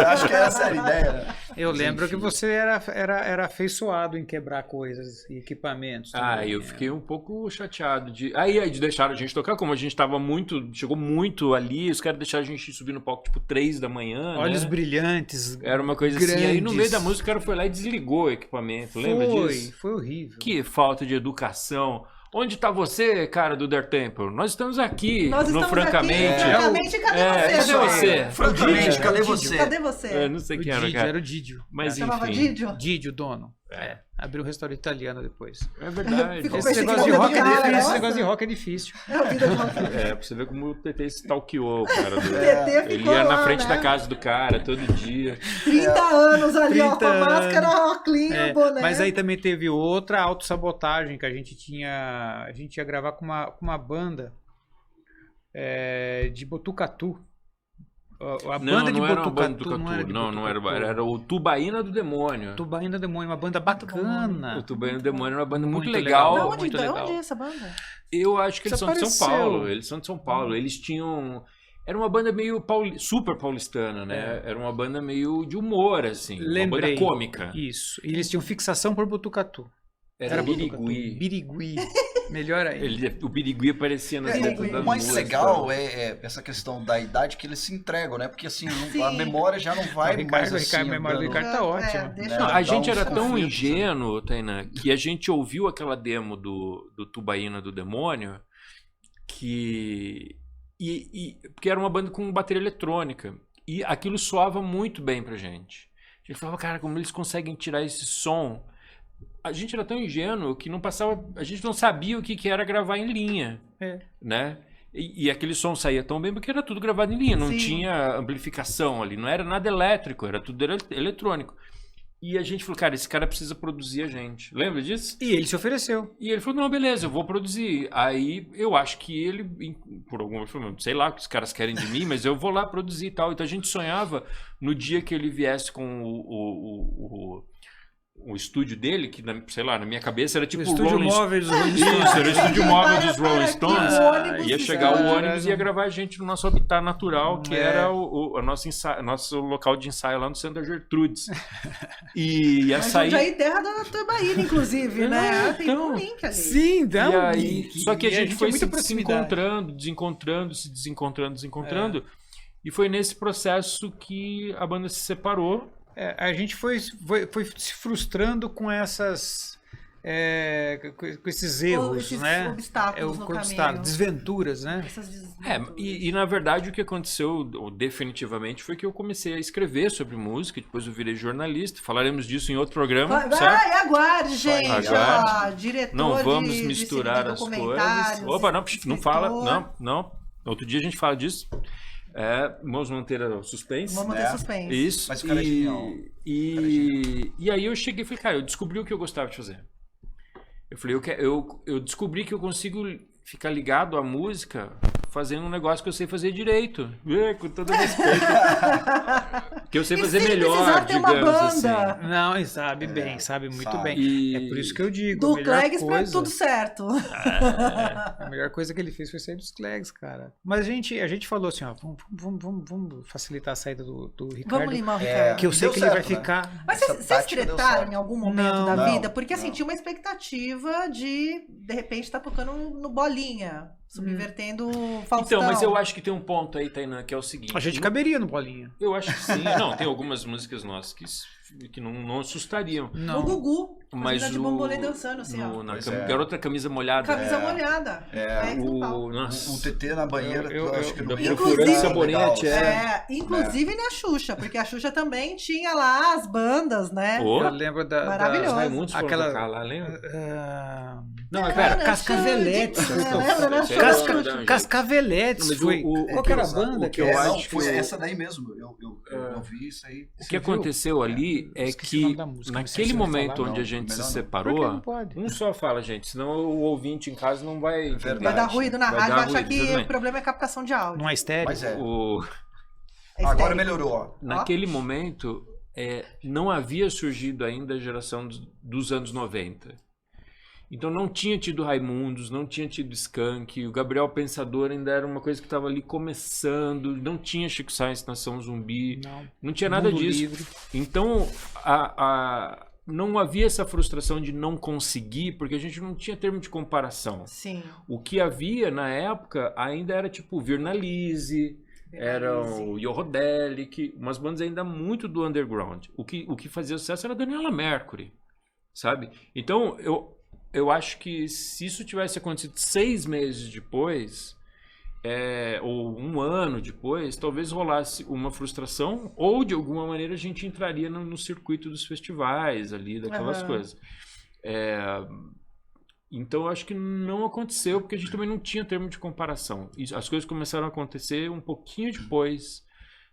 Acho que essa era a ideia. Né? Eu lembro que você era afeiçoado em quebrar coisas e equipamentos. também. Eu fiquei um pouco chateado de. Aí deixaram a gente tocar, como a gente tava muito. Chegou muito ali, os caras deixaram a gente subir no palco tipo 3 da manhã. Olhos né? brilhantes. Era uma coisa assim. Aí no grandes. meio da música o cara foi lá e desligou o equipamento. Lembra disso? Foi horrível. Que falta de educação. Onde tá você, cara do The Temple? Nós estamos aqui Nós no estamos Francamente. aqui, francamente, cadê Cadê você? você? Francamente, cadê você? Cadê você? Eu não sei quem era, cara. Era o Didio. Mas Chamava enfim. Didio? Didio, dono. Abriu um restaurante italiano depois. É verdade. Ficou Esse perseguindo negócio de a rock é cara, difícil. nossa. Esse negócio de rock é difícil. É a vida de rock. Pra você ver como o TT stalkeou o cara. Do... TT Ele ficou ia na lá, frente né? da casa do cara todo dia. 30 anos ali, ó, 30 com a máscara, óculos, boné. Mas aí também teve outra autossabotagem que a gente tinha. A gente ia gravar com uma banda de Botucatu. A banda de não era uma banda do Botucatu. Catu. Não era de Não era. Botucatu. Era o Tubaína do Demônio. Tubaína Demônio, uma banda bacana. O Tubaína do Demônio era uma banda muito Muito legal. legal. Da onde, Muito da legal. onde é essa banda? Eu acho que eles Isso são de São apareceu. Paulo. Eles são de São Paulo. Eles tinham... Era uma banda meio super paulistana, né? Era uma banda meio de humor, assim. Lembrei. Uma banda cômica. Isso. E eles tinham fixação por Botucatu. Era Botucatu. Birigui. Birigui. Melhor ainda. O Birigui aparecia nas letras das O mais músicas. legal é essa questão da idade que eles se entregam, né? Porque assim, Sim. a memória já não vai mais assim. A memória do andando. Ricardo tá ótima. deixa Não, eu- a gente dá uns era tão conflitos, ingênuo, Tainá, que a gente ouviu aquela demo do Tubaína do Demônio, porque era uma banda com bateria eletrônica, e aquilo soava muito bem pra gente. A gente falava, cara, como eles conseguem tirar esse som a gente era tão ingênuo que não passava, a gente não sabia o que era gravar em linha, né? E aquele som saía tão bem porque era tudo gravado em linha, não tinha amplificação ali, não era nada elétrico, era tudo eletrônico. E a gente falou, cara, esse cara precisa produzir a gente. Lembra disso? E ele se ofereceu. E ele falou, não, beleza, eu vou produzir. Aí eu acho que ele, por alguma forma, sei lá o que os caras querem de mim, mas eu vou lá produzir e tal. Então a gente sonhava no dia que ele viesse com o estúdio dele, que, sei lá, na minha cabeça era tipo o estúdio móvel dos Rolling Stones. Isso, era o estúdio móvel dos Rolling Stones. Ia chegar o Cara, ônibus e ia gravar a gente no nosso habitat natural, que era o nosso local de ensaio lá no centro da Gertrudes. E ia sair... Jundiaí, terra da Turbaína, inclusive, né? Tem então, um link ali. Sim, então. E aí, só que a gente foi se proximidade. desencontrando. E foi nesse processo que a banda se separou. A gente foi se frustrando com essas com esses erros, esses né? obstáculos no caminho. Desventuras, né? E na verdade o que aconteceu definitivamente foi que eu comecei a escrever sobre música, depois eu virei jornalista, falaremos disso em outro programa. Aguarde, gente! Aguarde. Ó, diretor não vamos de misturar as coisas. Opa, não fala, não. Outro dia a gente fala disso. Vamos manter o suspense. Vamos manter suspense. Isso. Mas o cara é genial. E aí eu cheguei e falei, cara, eu descobri o que eu gostava de fazer. Eu falei, eu descobri que eu consigo ficar ligado à música fazendo um negócio que eu sei fazer direito. Com todo respeito. Que eu sei fazer melhor, digamos assim. Não, e sabe bem, sabe muito bem. É por isso que eu digo. Do Clegs pra tudo certo. A melhor coisa que ele fez foi sair dos Clegs, cara. Mas a gente falou assim, ó, vamos facilitar a saída do Ricardo. Vamos limar o Ricardo. Que eu sei que ele vai ficar... Mas vocês tretaram em algum momento da vida? Porque assim, não. tinha uma expectativa de repente, estar tocando no Bolinha. Subvertendo o Faustão. Então, mas eu acho que tem um ponto aí, Tainá, que é o seguinte. A gente caberia no Bolinha. Eu acho que sim. Não, tem algumas músicas nossas que não assustariam. No Gugu. Mas de Bambolê dançando, assim, ó. Garota Camisa Molhada. Camisa molhada. O TT na banheira, eu acho que procurando sabonete. Inclusive na Xuxa, porque a Xuxa também tinha lá as bandas, né? Eu lembro Maravilhoso. Vai muitos aquela tocar lá, lembra? Não, pera, Cascaveletes. Cascaveletes foi. Qual que era a banda que eu acho? Foi essa daí mesmo. Eu vi isso aí. O que aconteceu ali é que naquele momento onde a gente se separou, só fala, gente, senão o ouvinte em casa não vai entender. Vai dar ruído na rádio, vai achar que o problema é captação de áudio. Não é estéreo. Mas É agora melhorou, ó. Naquele momento, não havia surgido ainda a geração dos anos 90. Então não tinha tido Raimundos, não tinha tido Skank, o Gabriel Pensador ainda era uma coisa que estava ali começando, não tinha Chico Science Nação Zumbi, não tinha nada disso. Livre. Então não havia essa frustração de não conseguir, porque a gente não tinha termo de comparação. Sim. O que havia na época ainda era tipo Virnalise, era o Yorodelic, umas bandas ainda muito do underground. O que fazia sucesso era a Daniela Mercury, sabe? Então eu acho que se isso tivesse acontecido 6 meses depois, ou 1 ano depois, talvez rolasse uma frustração, ou de alguma maneira a gente entraria no circuito dos festivais ali, daquelas coisas. Então eu acho que não aconteceu, porque a gente também não tinha termo de comparação. As coisas começaram a acontecer um pouquinho depois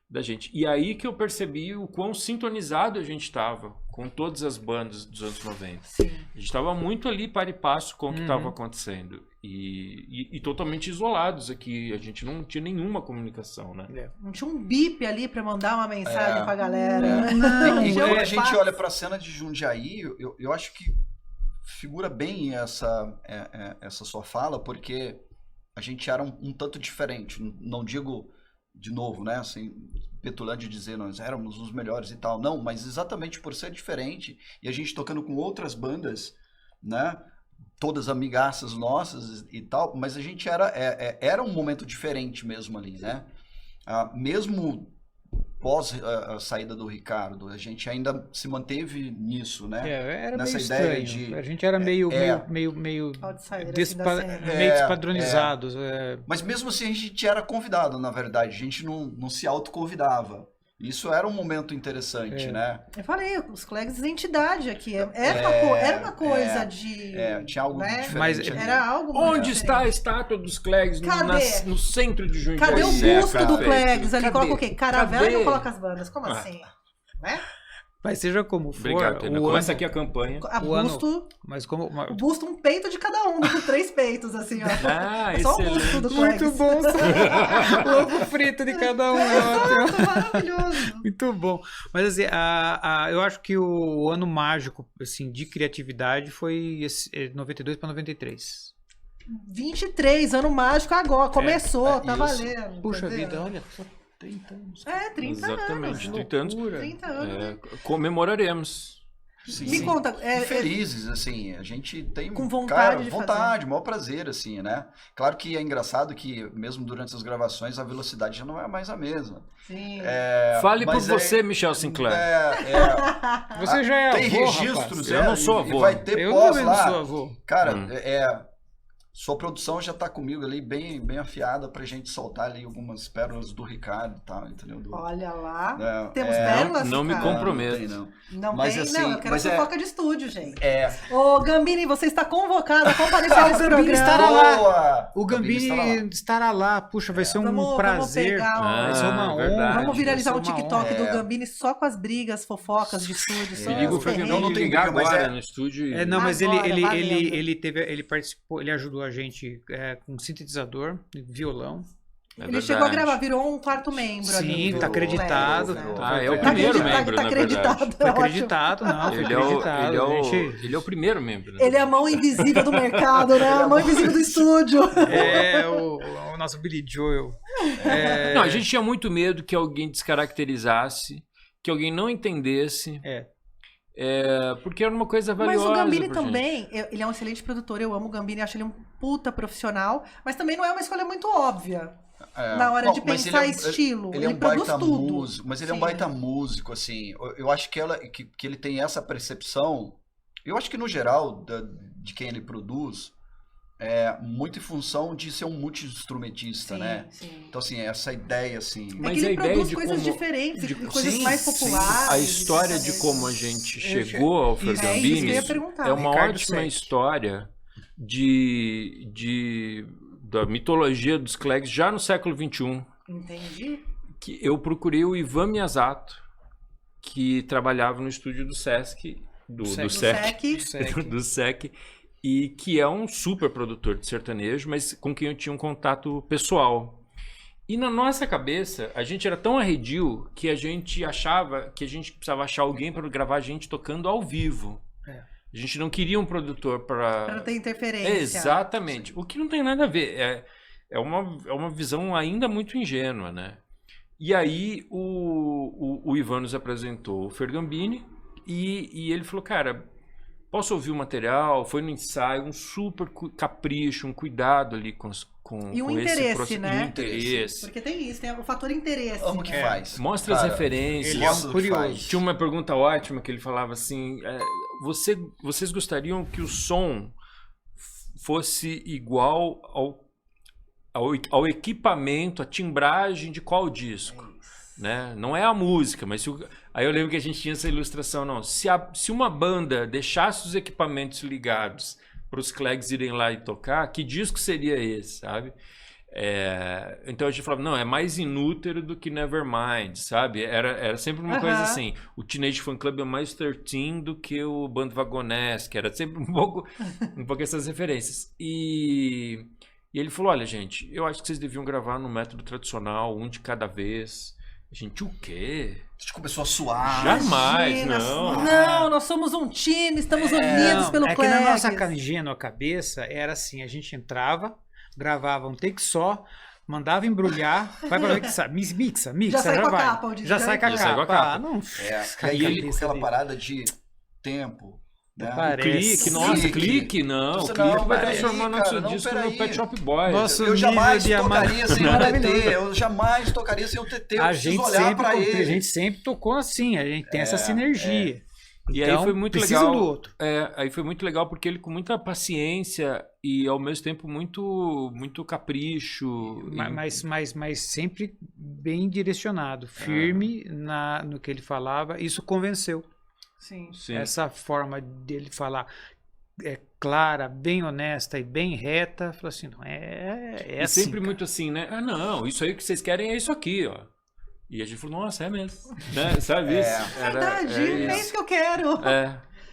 da gente. E aí que eu percebi o quão sintonizado a gente estava com todas as bandas dos anos 90. Sim. A gente estava muito ali para e passo com o que estava acontecendo. E totalmente isolados aqui. A gente não tinha nenhuma comunicação, né? Não tinha um bip ali para mandar uma mensagem pra galera. E quando a gente olha para a cena de Jundiaí, eu acho que figura bem essa sua fala, porque a gente era um tanto diferente. Não digo... de novo, né, assim, petulante de dizer nós éramos os melhores e tal, não, mas exatamente por ser diferente e a gente tocando com outras bandas, né, todas amigaças nossas e tal, mas a gente era um momento diferente mesmo ali, né, mesmo pós a saída do Ricardo, a gente ainda se manteve nisso, né, era nessa meio ideia estranho. A gente era meio despadronizados. Mas mesmo assim a gente era convidado, na verdade, a gente não se autoconvidava, Isso era um momento interessante, né? Eu falei, os Clegs identidade aqui. Era uma coisa de... tinha algo diferente. Mas era algo Onde está a estátua dos Clegs no centro de Jundiaí? Cadê o busto do Clegs ali? Cadê? Coloca o quê? Caravela e Cadê? não coloca as bandas. Como assim? Né? Mas seja como for, Obrigado, Tânia. Começa aqui a campanha. Mas como O busto, um peito de cada um, com 3 peitos, assim, ó. Só o busto do muito Clegs. bom. O ovo frito de cada um. Exato, maravilhoso. Muito bom. Mas assim, eu acho que o ano mágico assim, de criatividade foi 92 para 93. 23, ano mágico agora. Começou, tá valendo. Puxa entendeu? vida, olha só. 30 anos. 30 Exatamente, anos. 30 anos. 30 anos. Comemoraremos. Sim, Me conta. felizes, assim, a gente tem com vontade de vontade, maior prazer, assim, né? Claro que é engraçado que mesmo durante as gravações a velocidade já não é mais a mesma. Sim. Fale por você, Michel Sinclair. Você já é tem avô, registros, rapaz. Eu não sou avô. E vai ter Eu pós também não lá. sou avô. Cara, sua produção já tá comigo ali bem afiada pra gente soltar ali algumas pérolas do Ricardo e tal, entendeu? Olha lá. É, Temos pérolas, não me cara? comprometo. Não Mas, tem, assim, não. Eu quero fofoca de estúdio, gente. Ô, Gambini, você está convocado a comparecer nesse Gambini programa. estará lá. Boa! O Gambini estará lá. Puxa, vai ser um prazer. Vamos vai ser uma honra. Vamos viralizar o TikTok honra. do Gambini só com as brigas, fofocas de estúdio. Só Me liga o os Fernando, perrengues. não tem ligar agora no estúdio. Não, mas Agora, ele participou, ele ajudou a gente com sintetizador, violão. Ele chegou a gravar, virou um quarto membro ali. Sim, tá acreditado. É o primeiro membro, tá na acreditado, verdade. Foi acreditado, não. Foi acreditado. Ele é o primeiro membro. Ele é a mão invisível do mercado, né? A mão invisível do estúdio. É o nosso Billy Joel. Não, a gente tinha muito medo que alguém descaracterizasse, que alguém não entendesse. Porque era uma coisa valiosa. Mas o Gambini também, ele é um excelente produtor, eu amo o Gambini, acho ele um puta profissional, mas também não é uma escolha muito óbvia na hora de pensar estilo. Ele é um produz baita tudo. músico, mas ele é um baita músico, assim. Eu acho que ele tem essa percepção, eu acho que no geral, de quem ele produz, muito em função de ser um multi-instrumentista, né? Sim. Então, assim, essa ideia, assim... Mas ele a ideia produz de coisas como... diferentes, coisas mais populares. A história de como a gente chegou ao Fergambini é uma ótima história da mitologia dos Clegs já no século XXI. Entendi. Que eu procurei o Ivan Miyazato, que trabalhava no estúdio do Sesc, do SEC, e que é um super produtor de sertanejo, mas com quem eu tinha um contato pessoal. E na nossa cabeça, a gente era tão arredio que a gente achava que a gente precisava achar alguém para gravar a gente tocando ao vivo. A gente não queria um produtor para não ter interferência. Exatamente. O que não tem nada a ver. É uma visão ainda muito ingênua, né? E aí o Ivan nos apresentou o Fergambini e ele falou, cara, posso ouvir o material? Foi no ensaio, um super capricho, um cuidado ali com e um interesse, né? E um interesse. Porque tem isso, tem o fator interesse. Amo que faz. Mostra as referências. Ele é um curioso. Tinha uma pergunta ótima que ele falava assim, vocês gostariam que o som fosse igual ao equipamento, a timbragem de qual disco? Né? Não é a música, mas aí eu lembro que a gente tinha essa ilustração, não. Se uma banda deixasse os equipamentos ligados para os Clegs irem lá e tocar, que disco seria esse, sabe? Então a gente falava, não, é mais Inútero do que Nevermind, sabe? Era sempre uma coisa assim, o Teenage Fan Club é mais 13 do que o Band Vagonesque, era sempre um pouco essas referências. E ele falou, olha gente, eu acho que vocês deviam gravar no método tradicional, um de cada vez. Gente, o quê? A gente começou a suar. Jamais, não. Não, nós somos um time, estamos unidos pelo Clegs. Que na nossa ingênua cabeça era assim, a gente entrava, gravava um take só, mandava embrulhar, vai pra mixar, mixa, já sai com a capa. Já sai com a capa. Não, e aí com aquela parada de tempo. Né? Clique, nossa, clique não. O clique vai transformar nosso disco no Pet Shop Boys. Eu jamais tocaria sem o TT. Eu jamais tocaria sem o TT. A gente sempre tocou assim, a gente tem essa sinergia. E então, aí foi muito precisa legal. do outro. Aí foi muito legal porque ele com muita paciência e ao mesmo tempo muito capricho. Mas sempre bem direcionado, firme no que ele falava. Isso convenceu. Sim. Sim. Essa forma dele falar clara, bem honesta e bem reta, falou assim, não E assim, sempre cara. muito assim, né? Ah, não, isso aí que vocês querem é isso aqui, ó. E a gente falou, nossa, é mesmo. Né? Sabe isso? Verdade, é isso que eu quero.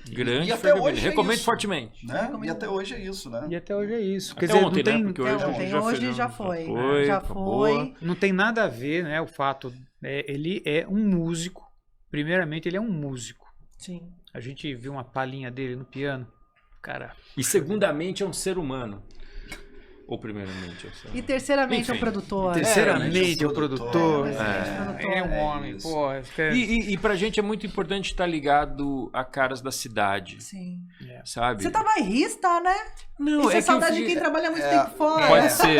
Grande E até hoje recomendo isso, fortemente. né? E até hoje é isso, né? E até hoje é isso. Quer Até dizer, ontem, não tem, né? Porque hoje, Ontem, hoje já foi. Já foi. não tem nada a ver, né? O fato, ele é um músico. Primeiramente, ele é um músico. Sim. A gente viu uma palhinha dele no piano. Cara. E segundamente é um ser humano. Ou primeiramente é um ser humano. E terceiramente é um Enfim. produtor. Terceiramente, é o produtor. É. É um homem, isso. pô. E pra gente é muito importante estar ligado a caras da cidade, Sim. sabe? Você tá bairrista, né? Não, Isso é que eu saudade fui- de quem trabalha muito tempo fora. Pode ser,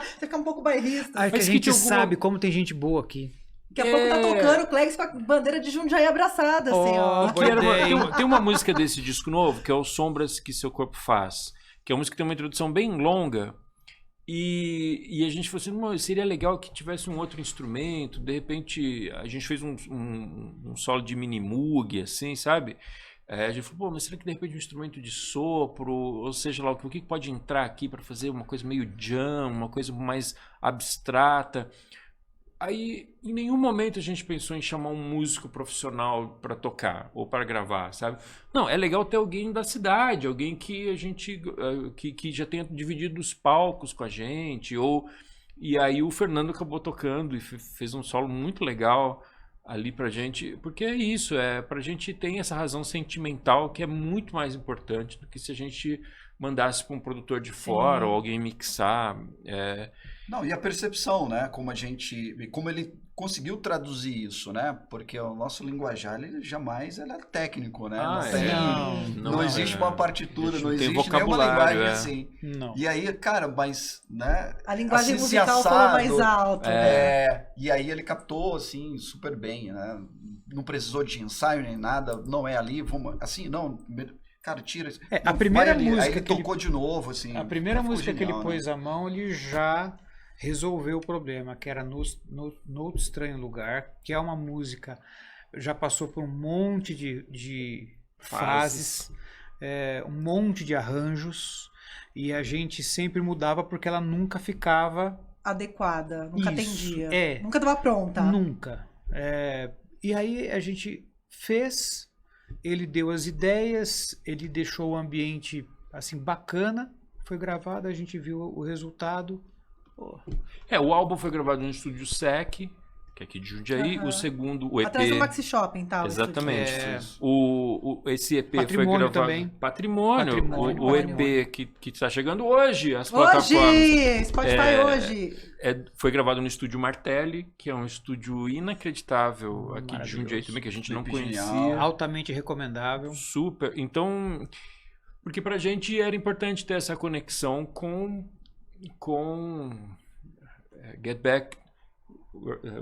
Você fica um pouco bairrista. Ai, que a Mas que gente tem alguma- sabe como tem gente boa aqui. Daqui a pouco tá tocando o Clegs com a bandeira de Jundiaí abraçada, assim, ó. Que era tem uma música desse disco novo, que é o Sombras que Seu Corpo Faz, que é uma música que tem uma introdução bem longa, e a gente falou assim, "Não, seria legal que tivesse um outro instrumento", de repente a gente fez um solo de mini Moog, assim, sabe? A gente falou, pô, mas será que de repente um instrumento de sopro, ou seja lá, o que pode entrar aqui para fazer uma coisa meio jam, uma coisa mais abstrata? Aí, em nenhum momento a gente pensou em chamar um músico profissional para tocar ou para gravar, sabe? Não, é legal ter alguém da cidade, alguém que a gente que já tenha dividido os palcos com a gente, e aí o Fernando acabou tocando e fez um solo muito legal ali pra gente, porque é isso, pra gente tem essa razão sentimental que é muito mais importante do que se a gente mandasse para um produtor de fora ou alguém mixar. Não, e a percepção, né? Como ele conseguiu traduzir isso, né? Porque o nosso linguajar, ele jamais é técnico, né? Não existe uma partitura, não existe nenhuma linguagem assim. Não. E aí, cara, mas, né? A linguagem assim, musical falou mais alto. E aí ele captou, assim, super bem, né? Não precisou de ensaio nem nada, não é ali, vamos, assim, não... Cara, tira isso. A primeira música aí ele que tocou de novo, assim. A primeira música genial, que ele pôs a mão, ele já resolveu o problema, que era no Outro Estranho Lugar, que é uma música, já passou por um monte de fases, um monte de arranjos, e a gente sempre mudava porque ela nunca ficava adequada, nunca Isso, atendia. Nunca estava pronta. Nunca. E aí a gente fez, ele deu as ideias, ele deixou o ambiente assim bacana, foi gravado, a gente viu o resultado. Pô. O álbum foi gravado no estúdio SEC, que é aqui de Jundiaí. O segundo, o EP... Atrás do Maxi Shopping, tá? Exatamente. Esse EP Patrimônio foi gravado... também. Patrimônio. O EP que está chegando hoje, as plataformas. Hoje! Spotify hoje! Foi gravado no estúdio Martelli, que é um estúdio inacreditável aqui de Jundiaí também, que a gente não conhecia. Altamente recomendável. Super. Então, porque pra gente era importante ter essa conexão com Get Back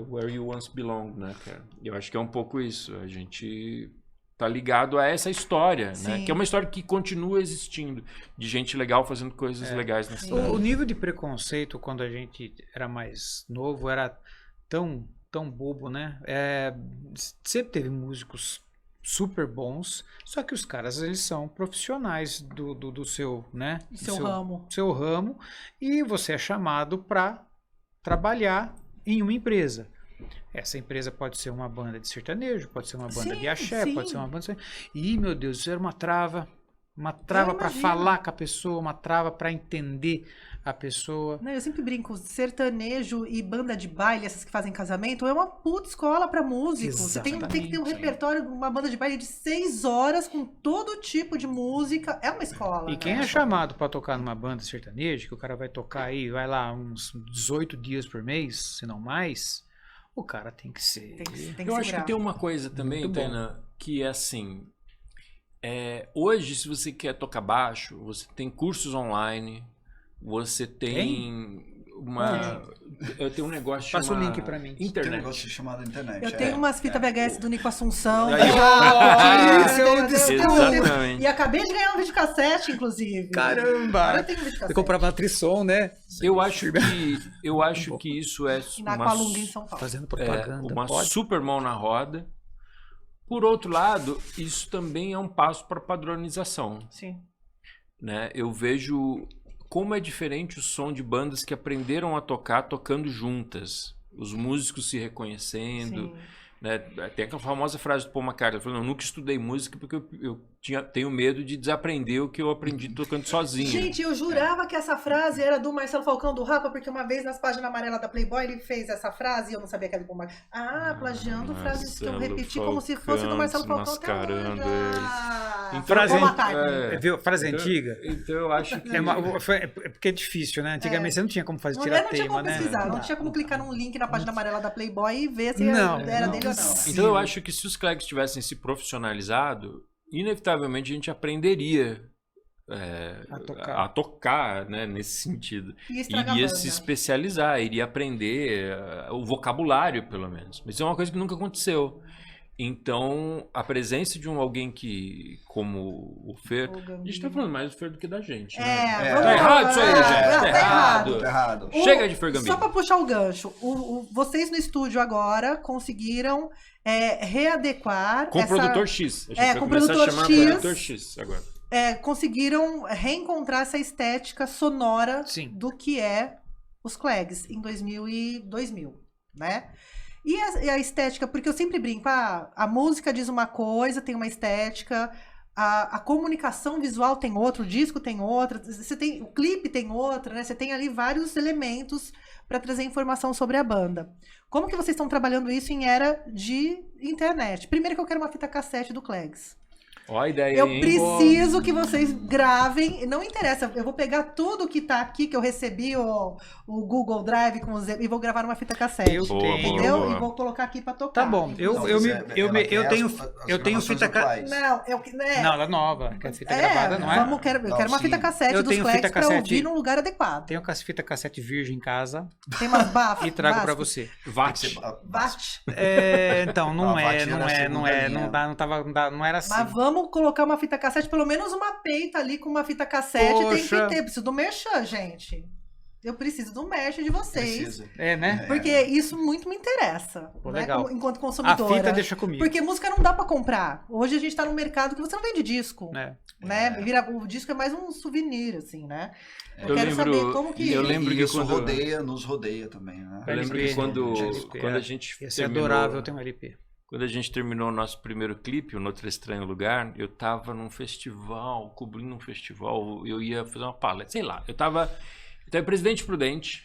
Where You Once Belonged, né, cara? Eu acho que é um pouco isso. A gente tá ligado a essa história, né? Que é uma história que continua existindo, de gente legal fazendo coisas legais na cidade. O nível de preconceito quando a gente era mais novo era tão bobo, né? Sempre teve músicos super bons, só que os caras, eles são profissionais do seu, né? Seu ramo, e você é chamado para trabalhar em uma empresa. Essa empresa pode ser uma banda de sertanejo, pode ser uma banda de axé, pode ser uma banda... E, meu Deus, isso era uma trava para falar com a pessoa, uma trava para entender a pessoa. Não, eu sempre brinco, sertanejo e banda de baile, essas que fazem casamento, é uma puta escola para músico. Você tem que ter um repertório, uma banda de baile de 6 horas com todo tipo de música. É uma escola. E quem é chamado para tocar numa banda sertaneja, que o cara vai tocar aí, vai lá uns 18 dias por mês, se não mais, o cara tem que ser... Eu acho que tem uma coisa também, Tainá, que é assim... hoje, se você quer tocar baixo, você tem cursos online, você tem Eu tenho um negócio Passa chamado... o link pra mim. Tem um Internet. negócio chamado internet. Eu tenho umas fitas VHS do Nico Assunção. Aí, Isso é um Exatamente. E acabei de ganhar um videocassete, inclusive. Caramba! Agora eu tenho um videocassete. Eu comprava na Trissom, né? Eu acho que isso é Na Aqualunga, em São Paulo. Fazendo propaganda. uma pode? super mão na roda. Por outro lado, isso também é um passo para padronização. Sim. Né? Eu vejo como é diferente o som de bandas que aprenderam a tocar tocando juntas. Os músicos se reconhecendo. Sim. Né? Tem aquela famosa frase do Paul McCartney. Ele falou, eu nunca estudei música porque eu tenho medo de desaprender o que eu aprendi tocando sozinho. Gente, eu jurava que essa frase era do Marcelo Falcão do Rapa, porque uma vez nas páginas amarelas da Playboy ele fez essa frase e eu não sabia que era do Paul McCartney. plagiando frases que eu repeti como se fosse do Marcelo Falcão até hoje. Frase antiga? Então eu acho que... É porque é difícil, né? Antigamente você não tinha como fazer tirar tema, né? Não tinha como clicar num link na página amarela da Playboy e ver se era dele ou não. Então eu acho que se os Clegs tivessem se profissionalizado, inevitavelmente a gente aprenderia a tocar, né, nesse sentido. Iria se especializar, iria aprender o vocabulário, pelo menos. Mas isso é uma coisa que nunca aconteceu. Então, a presença de alguém como o Fer... A gente tá falando mais do Fer do que da gente, né? Tá errado isso aí, gente. Tá errado. Chega de Fer Gambino. Só pra puxar o gancho, vocês no estúdio agora conseguiram readequar... Com o Produtor X. A gente vai com o começar a chamar Produtor X agora. Conseguiram reencontrar essa estética sonora Sim. do que é os Clegs em 2000, né? E a estética, porque eu sempre brinco, a música diz uma coisa, tem uma estética, a comunicação visual tem outra, o disco tem outra, o clipe tem outra, né? Você tem ali vários elementos para trazer informação sobre a banda. Como que vocês estão trabalhando isso em era de internet? Primeiro que eu quero uma fita cassete do Clegs. Ó a ideia, eu preciso que vocês gravem, não interessa, eu vou pegar tudo que tá aqui, que eu recebi o Google Drive e vou gravar numa fita cassete. Entendeu? Boa. E vou colocar aqui pra tocar. Tá bom, eu tenho fita cassete. Não, ela é nova, que é fita gravada, não é? Eu quero uma fita cassete dos Clegs pra ouvir num lugar adequado. Tenho fita cassete virgem em casa. Tem umas bafas. E trago pra você. VAT. Então, não era assim. Mas vamos colocar uma fita cassete, pelo menos uma peita ali com uma fita cassete. Poxa. Tem que ter. Preciso do merchan, gente. Eu preciso do merchan de vocês. Precisa. Né? Porque isso muito me interessa. Pô, né? legal. Enquanto consumidora. A fita deixa comigo. Porque música não dá pra comprar. Hoje a gente tá num mercado que você não vende disco. Né? O disco é mais um souvenir, assim, né? Eu quero saber como que... Eu lembro que isso nos rodeia também, né? Eu lembro que quando a gente Esse é adorável, eu tenho um LP. Quando a gente terminou o nosso primeiro clipe, o Outro Estranho Lugar, eu tava num festival, cobrindo um festival, eu ia fazer uma palestra, sei lá. Eu tava em Presidente Prudente,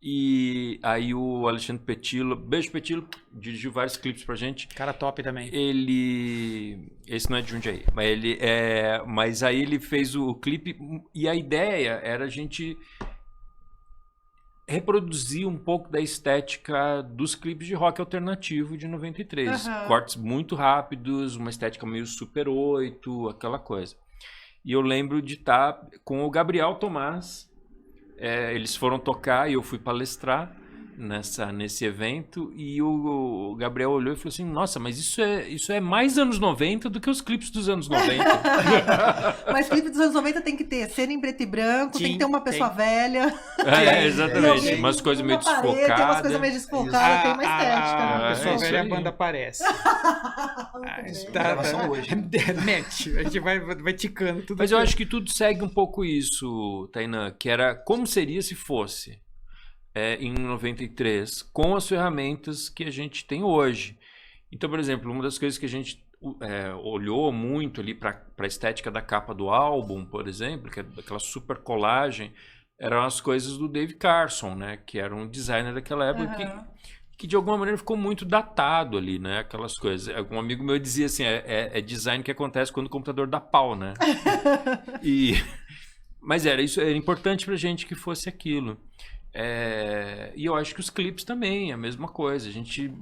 e aí o Alexandre Petillo, beijo Petillo, dirigiu vários clipes pra gente. Cara top também. Esse não é de Jundiaí, mas aí ele fez o clipe, e a ideia era a gente reproduzir um pouco da estética dos clipes de rock alternativo de 93. Cortes muito rápidos, uma estética meio Super 8, aquela coisa. E eu lembro de estar com o Gabriel Tomás, eles foram tocar e eu fui palestrar nesse evento, e o Gabriel olhou e falou assim, nossa, mas isso é mais anos 90 do que os clipes dos anos 90. Mas clipe dos anos 90 tem que ter cena em preto e branco, tem que ter uma pessoa velha. Exatamente. Umas coisas meio desfocadas. Tem umas coisas meio desfocadas, tem uma estética. A pessoa velha, a banda aparece. Mete, a gente vai ticando tudo. Mas eu acho que tudo segue um pouco isso, Tainã, que era como seria se fosse. Em 93, com as ferramentas que a gente tem hoje. Então, por exemplo, uma das coisas que a gente olhou muito ali para a estética da capa do álbum, por exemplo, que é aquela super colagem, eram as coisas do Dave Carson, né, que era um designer daquela época que de alguma maneira ficou muito datado ali, né, aquelas coisas. Um amigo meu dizia assim, é design que acontece quando o computador dá pau, né? Mas era importante pra gente que fosse aquilo. E eu acho que os clipes também, a mesma coisa. A gente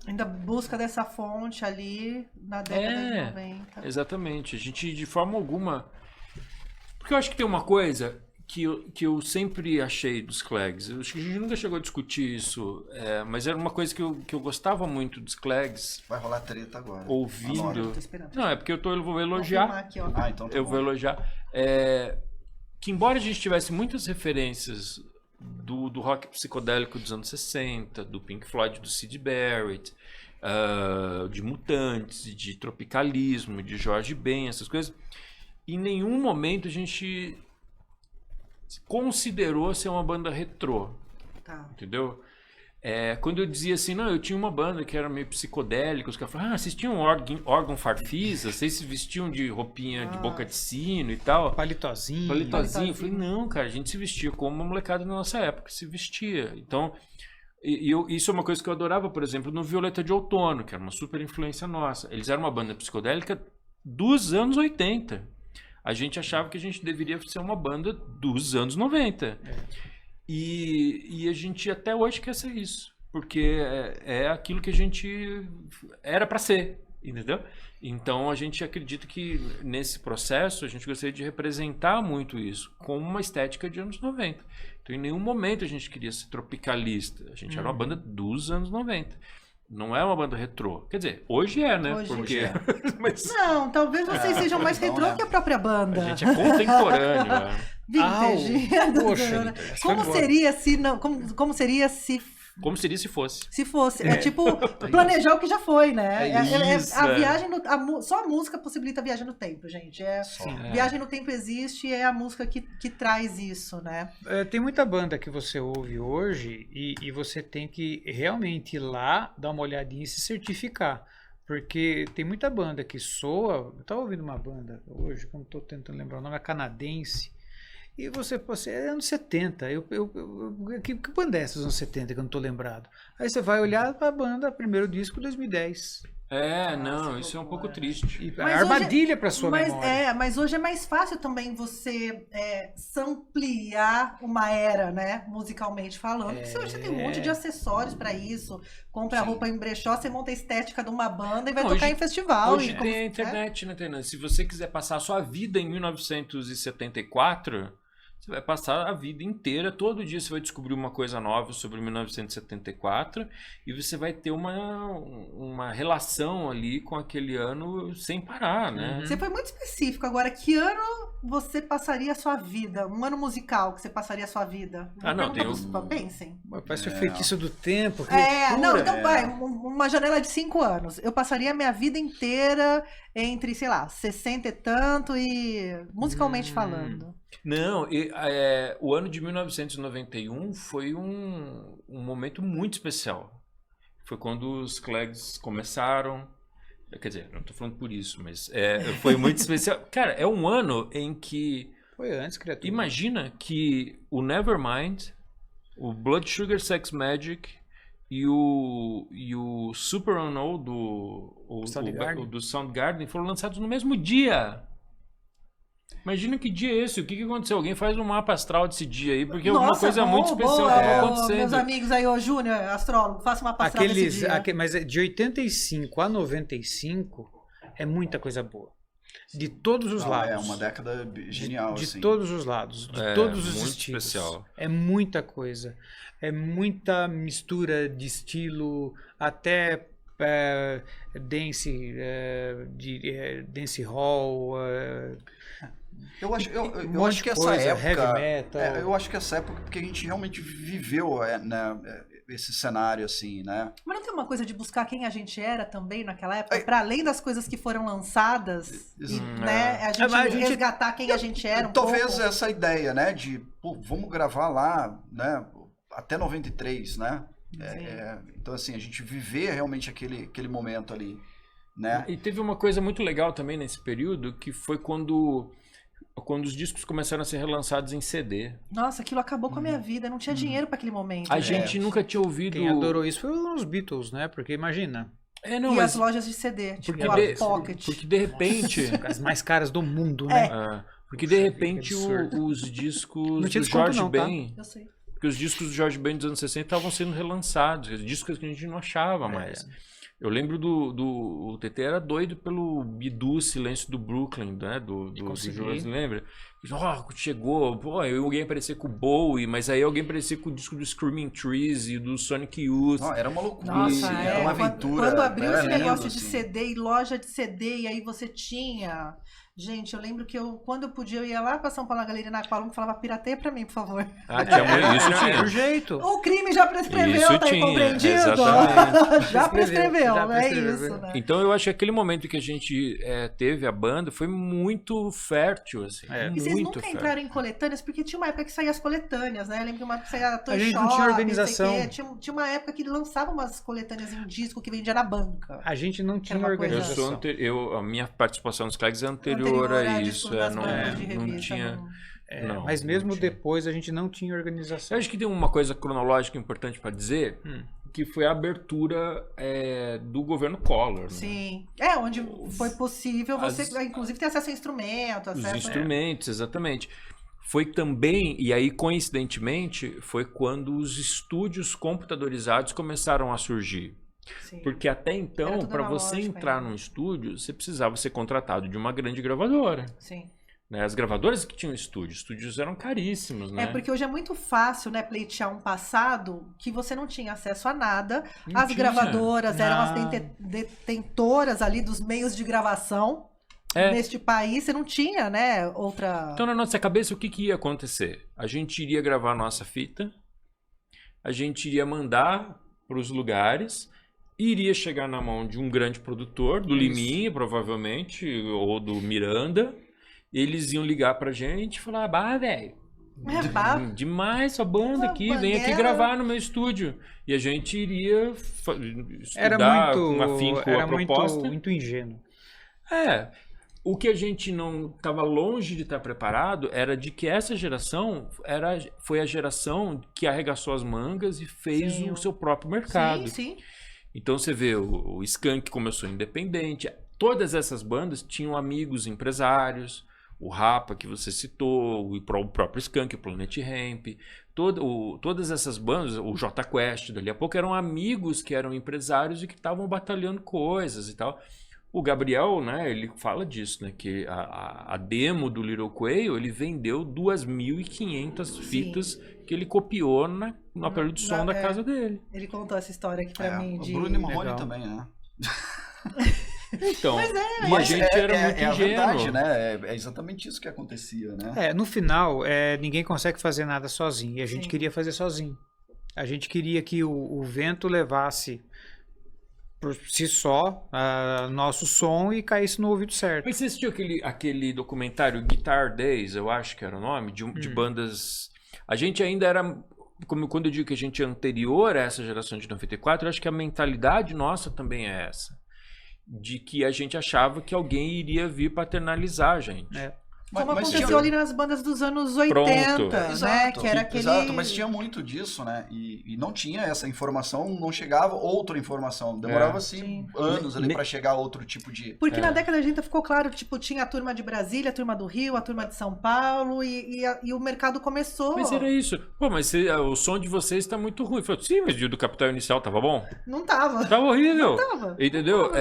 ainda busca dessa fonte ali na década de 90. Exatamente. A gente, de forma alguma... Porque eu acho que tem uma coisa que eu sempre achei dos Clegs. Acho que a gente nunca chegou a discutir isso, mas era uma coisa que eu gostava muito dos Clegs. Vai rolar treta agora. Ouvindo. Não, é porque eu vou elogiar. Aqui, Então tá eu bom. vou elogiar. Que embora a gente tivesse muitas referências do rock psicodélico dos anos 60, do Pink Floyd, do Syd Barrett, de Mutantes, de Tropicalismo, de Jorge Ben, essas coisas, em nenhum momento a gente considerou ser uma banda retrô. Tá. Entendeu? Quando eu dizia assim, não, eu tinha uma banda que era meio psicodélica, os caras falavam, vocês tinham órgão farfisa, vocês se vestiam de roupinha de boca de sino e tal. Palitozinho. Eu falei, não, cara, a gente se vestia como uma molecada da nossa época se vestia. Então, isso é uma coisa que eu adorava, por exemplo, no Violeta de Outono, que era uma super influência nossa. Eles eram uma banda psicodélica dos anos 80. A gente achava que a gente deveria ser uma banda dos anos 90. E a gente até hoje quer ser isso. Porque é aquilo que a gente era para ser, entendeu? Então a gente acredita que nesse processo a gente gostaria de representar muito isso, com uma estética de anos 90. Então em nenhum momento a gente queria ser tropicalista. A gente era uma banda dos anos 90. Não é uma banda retrô. Quer dizer, hoje é, né? Hoje é. Mas Não, talvez vocês sejam mais retrô que a própria banda. a gente é contemporâneo. Vintage. Poxa, Como seria se não. Como seria se. Como seria se fosse? Se fosse. É tipo planejar o que já foi, né? Isso, A viagem só a música possibilita a viagem no tempo, gente. Viagem no tempo existe, é a música que traz isso, né? Tem muita banda que você ouve hoje e você tem que realmente ir lá, dar uma olhadinha e se certificar. Porque tem muita banda que soa. Eu estava ouvindo uma banda hoje, que eu não estou tentando lembrar o nome, é canadense. E você é anos 70. Que banda é essa dos anos 70 que eu não estou lembrado? Aí você vai olhar para a banda, primeiro disco, 2010. Isso é um pouco triste. E a armadilha para sua memória. Mas hoje é mais fácil também você samplear uma era, né? Musicalmente falando. Porque hoje você tem um monte de acessórios para isso. Compra roupa em brechó, você monta a estética de uma banda e vai tocar em festival. Hoje tem a internet, né, Tainá? Se você quiser passar a sua vida em 1974... Você vai passar a vida inteira, todo dia você vai descobrir uma coisa nova sobre 1974 e você vai ter uma relação ali com aquele ano sem parar, né? Você foi muito específico. Agora, que ano você passaria a sua vida? Um ano musical que você passaria a sua vida? Pensem. Parece o feitiço do tempo. Então vai, uma janela de 5 anos. Eu passaria a minha vida inteira entre, sei lá, 60 e tanto e musicalmente falando. Não, o ano de 1991 foi um momento muito especial. Foi quando os Clegs começaram. Quer dizer, não estou falando por isso, mas foi muito especial. Cara, é um ano em que... Foi antes, criatura. Imagina que o Nevermind, o Blood Sugar Sex Magic e o Super Unknown do Soundgarden foram lançados no mesmo dia. Imagina que dia é esse, o que aconteceu? Alguém faz um mapa astral desse dia aí, porque alguma coisa muito especial estava acontecendo. Meus amigos aí, Júnior, astrólogo, faça uma mapa astral desse dia. Mas de 85 a 95 é muita coisa boa. De todos os lados. É uma década genial, de todos os lados, de todos os muito estilos. Especial. É muita coisa. É muita mistura de estilo, até dance hall. Eu acho que essa época, heavy metal. Eu acho que essa época, porque a gente realmente viveu esse cenário assim, né? Mas não tem uma coisa de buscar quem a gente era também naquela época? Para além das coisas que foram lançadas, né? A gente resgatar quem a gente era talvez essa ideia, né? De, vamos gravar lá, né? Até 93, né? Então, assim, a gente viver realmente aquele momento ali, né? E teve uma coisa muito legal também nesse período, que foi quando os discos começaram a ser relançados em CD. Nossa, aquilo acabou com a minha vida. Eu não tinha dinheiro para aquele momento. A gente nunca tinha ouvido... Quem adorou isso foi os Beatles, né? Porque imagina... As lojas de CD, tipo a Pocket. Porque de repente... As mais caras do mundo, né? Porque de repente os discos do Jorge Ben... Eu sei. Porque os discos do Jorge Ben dos anos 60 estavam sendo relançados. Discos que a gente não achava mais. Eu lembro o TT era doido pelo Bidu Silêncio do Brooklyn, né? Do Jorge, lembra? Chegou, pô, alguém aparecer com o Bowie, mas aí alguém aparecer com o disco do Screaming Trees e do Sonic Youth. Era uma loucura. Nossa, Era uma aventura. Quando abriu esse negócio lindo, de assim. CD e loja de CD, e aí você tinha... Gente, eu lembro que quando eu podia, eu ia lá pra São Paulo, na Galeria na Aqualum, falava, pirateia pra mim, por favor. Isso Era tinha. o jeito. O crime já prescreveu, Isso tá tinha, compreendido? exatamente. Já prescreveu, Já é prescreveu. isso, né? Então eu acho que aquele momento que a gente teve a banda foi muito fértil, assim. E vocês Muito nunca fértil. entraram em coletâneas? Porque tinha uma época que saía as coletâneas, né? Eu lembro que uma época que saía a Toy A gente Shop, não tinha sei organização. o quê. Tinha uma época que lançava umas coletâneas em disco que vendia na banca. A gente não tinha uma coisa- organização. A minha participação nos Clags é anterior a disco isso. das bandas de Não revista, tinha. não. Não, Mas mesmo não tinha. depois a gente não tinha organização. Eu acho que tem uma coisa cronológica importante para dizer, que foi a abertura do governo Collor. Né? Sim. Onde foi possível você, inclusive, ter acesso a instrumento, Os acesso instrumentos, exatamente. Foi também, e aí coincidentemente, foi quando os estúdios computadorizados começaram a surgir. Sim. Porque até Era então, tudo para você analógico entrar ainda. num estúdio, você precisava ser contratado de uma grande gravadora. Sim. Né? As gravadoras que tinham estúdios eram caríssimos, né? Porque hoje é muito fácil, né, pleitear um passado que você não tinha acesso a nada. Não As tinha. gravadoras eram as Não. detentoras ali dos meios de gravação. Neste país, você não tinha, né, outra... Então, na nossa cabeça, o que ia acontecer? A gente iria gravar a nossa fita, a gente iria mandar para os lugares, iria chegar na mão de um grande produtor, do Liminha, provavelmente, ou do Miranda. Eles iam ligar pra gente e falar, velho, demais sua banda aqui, vem aqui gravar no meu estúdio. E a gente iria estudar com afinco a proposta. Muito ingênuo. O que a gente não estava longe de estar preparado era de que essa geração foi a geração que arregaçou as mangas e fez o seu próprio mercado. Sim. Então você vê, o Skank começou independente, todas essas bandas tinham amigos empresários, o Rapa que você citou, o próprio Skank, o Planet Hemp, todas essas bandas, o J Quest, dali a pouco eram amigos que eram empresários e que estavam batalhando coisas e tal. O Gabriel, né, ele fala disso, né, que a demo do Little Quail, ele vendeu 2.500 fitas que ele copiou no aparelho de som da casa dele. Ele contou essa história aqui pra mim. O Bruno e Marrone também, né? Então, Mas a gente era muito a ingênuo. verdade, né? É exatamente isso que acontecia, né? No final, ninguém consegue fazer nada sozinho. E a gente Sim. queria fazer sozinho. A gente queria que o vento levasse por si só nosso som e caísse no ouvido certo. Mas você assistiu aquele documentário Guitar Days, eu acho que era o nome, de bandas... A gente ainda era... Quando eu digo que a gente é anterior a essa geração de 94, eu acho que a mentalidade nossa também é essa. De que a gente achava que alguém iria vir paternalizar a gente. Como aconteceu ali nas bandas dos anos 80, né? Exato, Que era aquele... Exato, mas tinha muito disso, né? E não tinha essa informação, não chegava outra informação. Demorava-se anos ali para chegar outro tipo de... Porque na década de 80 ficou claro, tipo, tinha a turma de Brasília, a turma do Rio, a turma de São Paulo, e o mercado começou... Mas era isso. Pô, mas o som de vocês tá muito ruim. Eu falei, sim, mas o do Capital Inicial tava bom? Não tava. Tava horrível. Não tava. Entendeu?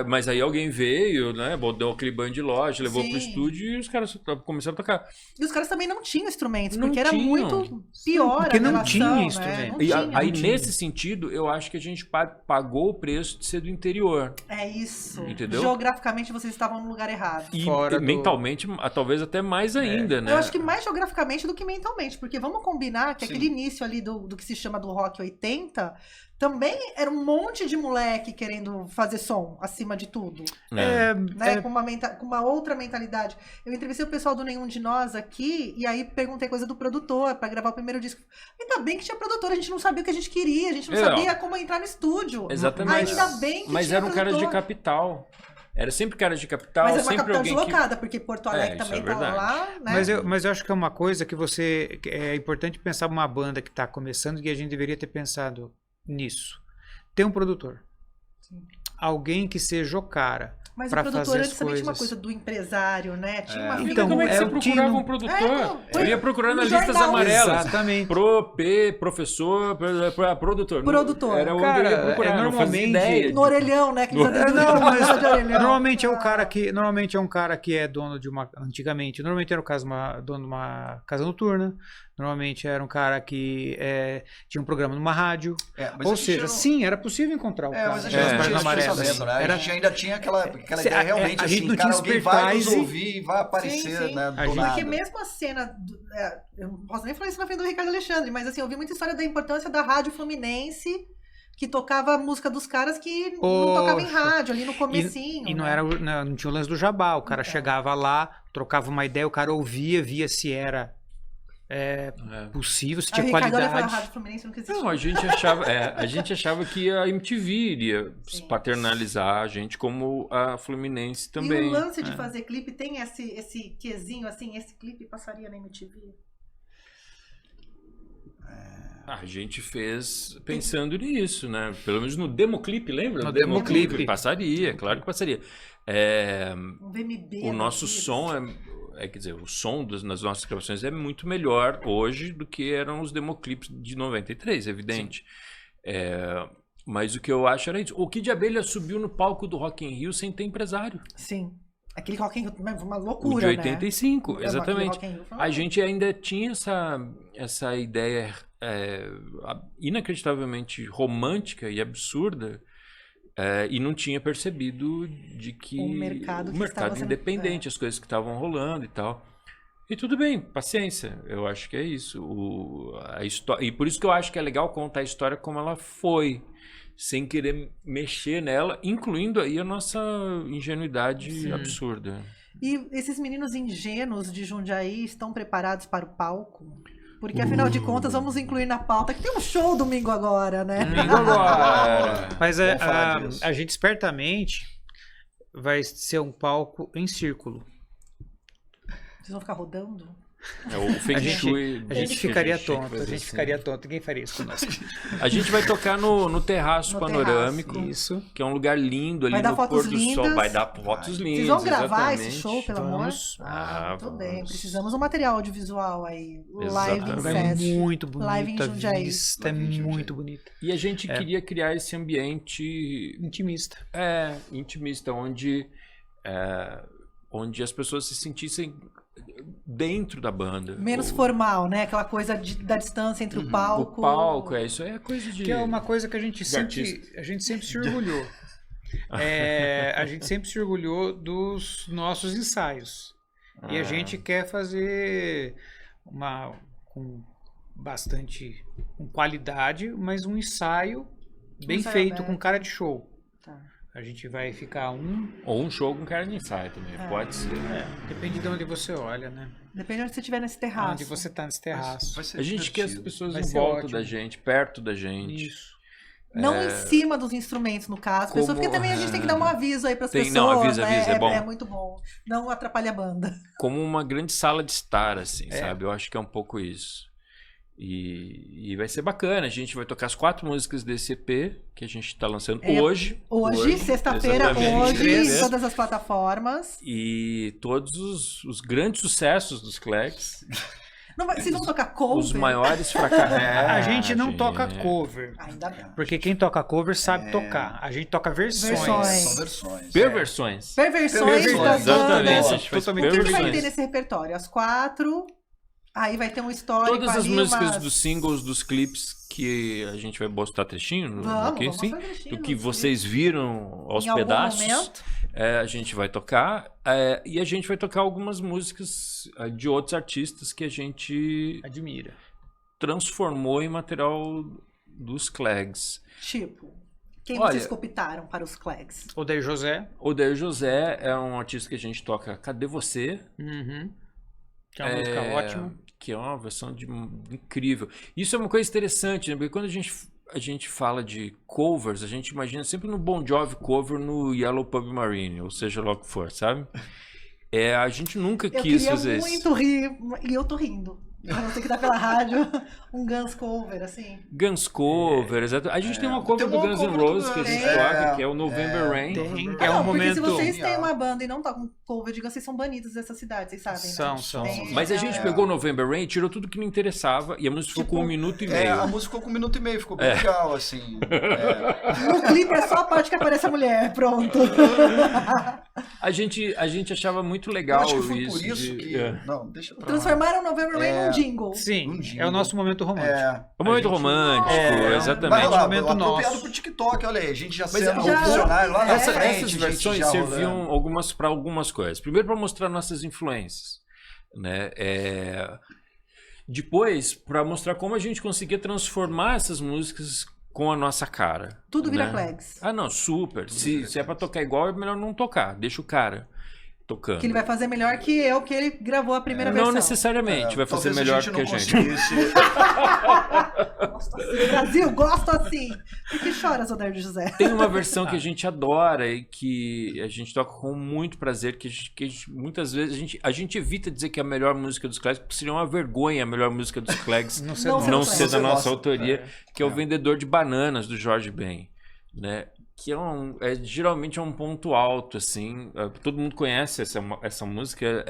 Mas aí alguém veio, né? Deu aquele banho de loja, levou pro estúdio e os caras começaram a tocar. E os caras também não tinham instrumentos, Não porque era tinham. muito pior Porque a não relação, tinha né? instrumento. Não E tinha. aí, nesse sentido, eu acho que a gente pagou o preço de ser do interior. É isso. Entendeu? Geograficamente vocês estavam no lugar errado. E Fora do- mentalmente, talvez até mais ainda, né? Eu acho que mais geograficamente do que mentalmente, porque vamos combinar que Sim. aquele início ali do que se chama do rock 80 também era um monte de moleque querendo fazer som acima de tudo, né? Com uma outra mentalidade. Eu entrevistei o pessoal do Nenhum de Nós aqui e aí perguntei coisa do produtor pra gravar o primeiro disco. Ainda bem que tinha produtor, a gente não sabia o que a gente queria, a gente não sabia como entrar no estúdio. Exatamente. Ainda bem que Mas tinha eram caras de produtor. capital. Era sempre caras de capital, Mas era uma sempre capital alguém deslocada, porque Porto Alegre isso também é tava verdade. lá, né? Mas eu acho que é uma coisa que é importante pensar uma banda que está começando e a gente deveria ter pensado nisso. Ter um produtor. Alguém que seja o cara. Mas pra o produtor fazer as antes também tinha uma coisas. coisa do empresário, né? Tinha uma Então, Como é que é você o procurava tino. um produtor? Eu ia procurar no nas listas jornal. amarelas. Exatamente. Professor, produtor. Produtor. Era onde Cara, eu ia procurar, não fazia normalmente- ideia. No orelhão, né? Que eles É, atendem não, de mas de orelhão. normalmente é um cara que é dono de uma. Antigamente, normalmente era o caso dono de uma casa noturna. Normalmente era um cara que tinha um programa numa rádio. Mas Ou a gente seja, não- sim, era possível encontrar o cara. mas a gente nas não páginas tinha esse amarelas. pensamento, né? Era- A gente ainda tinha aquela Se- ideia realmente a gente assim, não cara, tinha alguém vai nos expertise. ouvir e vai aparecer, Sim. né, A do gente- nada. Porque mesmo a cena, eu não posso nem falar isso na frente do Ricardo Alexandre, mas assim, eu vi muita história da importância da Rádio Fluminense, que tocava a música dos caras que não tocava em Poxa. rádio, ali no comecinho. E não, né? não tinha o lance do jabá. O cara chegava lá, trocava uma ideia, o cara ouvia, via se era possível, se Aí o tinha Ricardo olha e fala, a qualidade. Rádio Fluminense não existe. Não, a gente achava que a MTV iria paternalizar a gente como a Fluminense também. E o lance de fazer clipe tem esse quezinho, assim, esse clipe passaria na MTV? A gente fez pensando nisso, né? Pelo menos no Democlip, lembra? No Democlip. Passaria, claro que passaria. Um VMB. O nosso som quer dizer, o som nas nossas gravações é muito melhor hoje do que eram os Democlips de 93, evidente. Mas o que eu acho era isso. O Kid Abelha subiu no palco do Rock in Rio sem ter empresário. Sim. Aquele Rock in Rio, uma O loucura, de 85, né? exatamente. Rock in Rio foi A gente ainda tinha essa ideia inacreditavelmente romântica e absurda e não tinha percebido de que O mercado que o estava mercado sendo- independente, as coisas que estavam rolando e tal. E tudo bem, paciência. Eu acho que é isso. E por isso que eu acho que é legal contar a história como ela foi, sem querer mexer nela, incluindo aí a nossa ingenuidade absurda. E esses meninos ingênuos de Jundiaí estão preparados para o palco? Porque, afinal de contas, vamos incluir na pauta que tem um show domingo agora, né? Domingo agora. Mas Vamos falar disso. a gente espertamente vai ser um palco em círculo. Vocês vão ficar rodando? É o Feng Shui. A gente que ficaria tinha que tonto, fazer a gente assim. ficaria tonto, ninguém faria isso conosco. A gente vai tocar no terraço No panorâmico, Isso. que é um lugar lindo ali Vai dar no fotos pôr do sol. lindas. Vai dar fotos lindas. Vocês vão gravar exatamente. esse show, pelo amor? Vamos. Muito bem. Vamos. Precisamos de um material audiovisual aí. Live Exatamente. É Fest. muito Live em bonita, Jundiaí. vista, é Live em Jundiaí. muito bonita. E a gente queria criar esse ambiente Intimista. intimista, onde as pessoas se sentissem dentro da banda. Menos formal, né? Aquela coisa da distância entre o O palco. palco, isso aí é coisa de... Que é uma coisa que a gente artistas. sempre se orgulhou. A gente sempre se orgulhou dos nossos ensaios. E a gente quer fazer com qualidade, mas um ensaio bem ensaio feito, aberto. com cara de show. Tá. A gente vai ficar Ou um show com cara de ensaio também, pode ser. depende de onde você olha, né? Depende de onde você estiver nesse terraço. Onde você tá nesse terraço. Vai ser A gente quer as divertido. pessoas Vai em ser volta ótimo. da gente, perto da gente. Isso. Não em cima dos instrumentos, no caso. Como- Porque também a gente tem que dar um aviso aí para as Tem- pessoas. não, avisa, né? avisa, é bom. É muito bom. Não atrapalha a banda. Como uma grande sala de estar, assim, sabe? Eu acho que é um pouco isso. E vai ser bacana. A gente vai tocar as 4 músicas desse EP que a gente tá lançando hoje. Hoje, sexta-feira, exatamente. hoje, 23. em todas as plataformas. E todos os grandes sucessos dos Clegs, Não vai, vocês vão tocar cover? os maiores fracassos. A gente não toca cover. Ainda bem. Porque quem toca cover sabe tocar. A gente toca versões. Versões. São versões. Perversões. Perversões Perversões, das exatamente. bandas. A gente faz Totalmente O que vai ter perversões. nesse repertório? As 4. Aí vai ter um histórico Todas as ali, músicas umas- dos singles, dos clipes que a gente vai botar trechinho no Vamos aqui, mostrar sim, trechinho do que nos vocês viram aos Em algum pedaços. momento. A gente vai tocar e a gente vai tocar algumas músicas de outros artistas que a gente Admira. transformou em material dos Clegs. Tipo, quem Olha- vocês cooptaram para os Clegs? Odair José. O Odair José é um artista que a gente toca Cadê Você? Que é uma música ótima. Que é uma versão incrível. Isso é uma coisa interessante, né? Porque quando a gente fala de covers, a gente imagina sempre no Bon Jovi cover no Yellow Pub Marine, ou seja lá o que for, sabe? A gente nunca Eu quis queria fazer isso. muito rir, e eu tô rindo. Pra você que tá pela rádio, um Guns cover, assim. Guns cover, exato. A gente tem uma cover do Guns N' Roses que a gente toca, que é o November Rain. Tem, É um momento... Porque se vocês têm uma banda e não tocam cover de Guns, vocês são banidos dessa cidade, vocês sabem, né? São. Mas a gente pegou o November Rain, tirou tudo que não interessava e a música ficou com 1 minuto e meio. A música ficou com 1 minuto e meio, ficou bem legal, assim. No clipe é só a parte que aparece a mulher, pronto. A gente achava muito legal Eu acho que foi isso. por isso que... Não, deixa pra lá. Transformaram o November Rain num jingle. Sim, é o nosso momento romântico. O momento romântico, exatamente. Vai lá, momento apropriado nosso. pro TikTok, olha aí, a gente já Mas sendo já- visionário lá na Essas frente, versões já serviam rolando. para algumas coisas. Primeiro, para mostrar nossas influências, né? Depois, para mostrar como a gente conseguia transformar essas músicas com a nossa cara. Tudo vira né? Clegs. Ah, não, super. Se é para tocar igual, é melhor não tocar. Deixa o cara tocando. Que ele vai fazer melhor que eu, que ele gravou a primeira versão. Não necessariamente vai fazer Talvez melhor do que a não gente. conseguisse. Gosto assim, Brasil, gosto assim. Por que chora, Zoder José? Tem uma versão que a gente adora e que a gente toca com muito prazer, que muitas vezes a gente evita dizer que é a melhor música dos Clegs, porque seria uma vergonha a melhor música dos Clegs Não não ser da nossa Nossa, autoria, que é o Vendedor de Bananas, do Jorge Ben, né? Que geralmente é um ponto alto, assim. Todo mundo conhece essa música,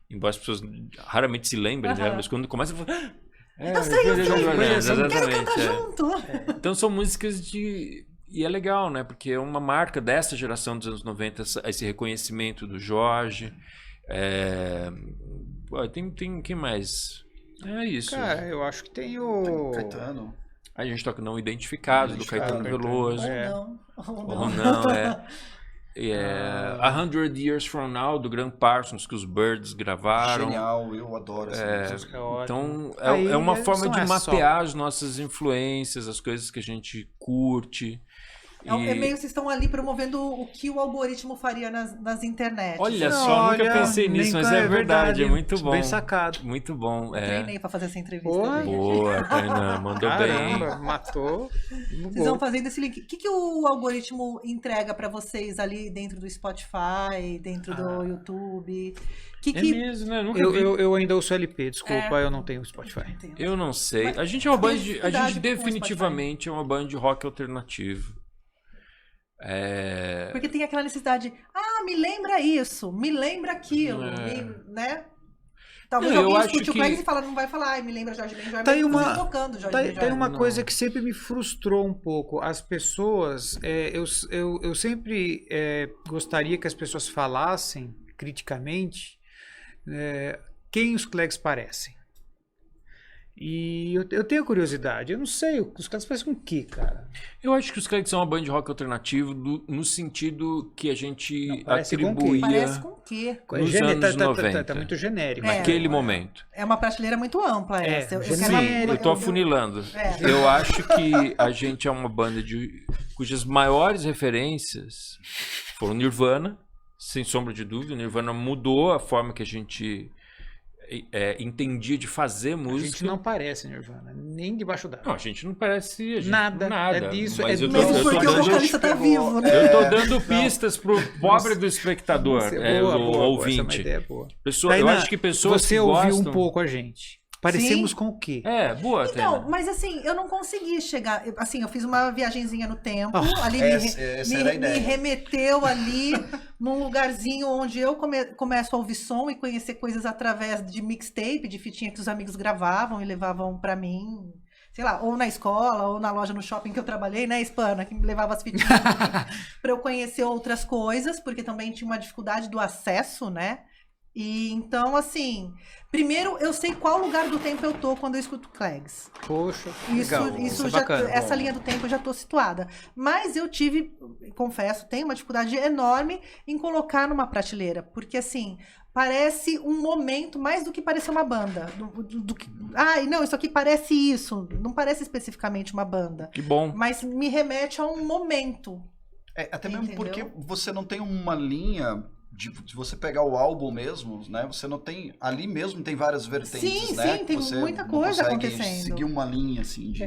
embora as pessoas raramente se lembrem dela, mas quando começa a falar... Eu sei, Exatamente, quero cantar junto. Então são músicas de... E é legal, né? Porque é uma marca dessa geração dos anos 90, esse reconhecimento do Jorge. Tem quem mais? É isso. Cara, eu acho que tem o... Caetano. A gente toca Não Identificado, do Caetano Veloso. Ou não. Não, A 100 Years From Now, do Graham Parsons, que os Birds gravaram. Genial, eu adoro essa música. Então, Aí, é uma forma de são essas mapear as nossas influências, as coisas que a gente curte. É meio que vocês estão ali promovendo o que o algoritmo faria nas internet. Olha só, nunca pensei nisso, mas é verdade, é muito bom. Bem sacado. Muito bom. Treinei pra fazer essa entrevista. Boa, Tainá, mandou Caramba, bem. matou. Vocês vão fazendo esse link. O que o algoritmo entrega pra vocês ali dentro do Spotify, dentro do YouTube? É mesmo, né? Nunca vi. Eu ainda uso LP, desculpa, eu não tenho Spotify. Eu não sei. Mas a gente é uma banda tem a gente dificuldade com o definitivamente é uma banda de rock alternativo. Porque tem aquela necessidade, me lembra isso, me lembra aquilo, né? Talvez Eu alguém acho escute o que- Clegs e fala, não vai falar, me lembra Jorge Ben, Jorge Tem Ben, uma- tocando Jorge Ben, Tem Jorge uma Ben. coisa que sempre me frustrou um pouco. As pessoas, eu sempre gostaria que as pessoas falassem criticamente quem os Clegs parecem. E eu tenho curiosidade. Eu não sei, os Clegs parecem com o quê, cara? Eu acho que os Clegs são uma banda de rock alternativo no sentido que a gente Não, parece com atribuía Parece com o quê? nos anos 90. Tá muito genérico. naquele momento. É uma prateleira muito ampla essa. genérico. Eu tô afunilando. É. Eu acho que a gente é uma banda cujas maiores referências foram Nirvana, sem sombra de dúvida. Nirvana mudou a forma que a gente entendia de fazer A música. gente não parece Nirvana, nem debaixo d'água. Não, a gente não parece Nada. nada. É disso, Mas é eu tô, disso. Mesmo eu tô porque o dando, vocalista tá vivo, né? eu tô dando pistas pro pobre do espectador, o ouvinte. Essa é uma ideia boa. Pessoa, eu Tainá, acho que pessoas você que ouviu gostam... um pouco a gente. Parecemos com o quê? Boa, Então, Tainá. mas assim, eu não consegui chegar. Assim, eu fiz uma viagenzinha no tempo, ali essa era a ideia. me remeteu ali num lugarzinho onde eu começo a ouvir som e conhecer coisas através de mixtape, de fitinha que os amigos gravavam e levavam pra mim. Sei lá, ou na escola, ou na loja, no shopping que eu trabalhei, né, Hispana, que me levava as fitinhas pra eu conhecer outras coisas, porque também tinha uma dificuldade do acesso, né? E então, assim, primeiro eu sei qual lugar do tempo eu tô quando eu escuto Clegs. Poxa, Isso, legal. isso é já, bacana. essa linha do tempo eu já tô situada. Mas eu tive, confesso, tenho uma dificuldade enorme em colocar numa prateleira, porque assim, parece um momento mais do que parecer uma banda. Não, isso aqui parece isso. Não parece especificamente uma banda. Que bom. Mas me remete a um momento. Até mesmo Entendeu? porque você não tem uma linha de você pegar o álbum mesmo, né? Você não tem... Ali mesmo tem várias vertentes, né? Sim, tem muita coisa acontecendo. Seguir uma linha, assim, de...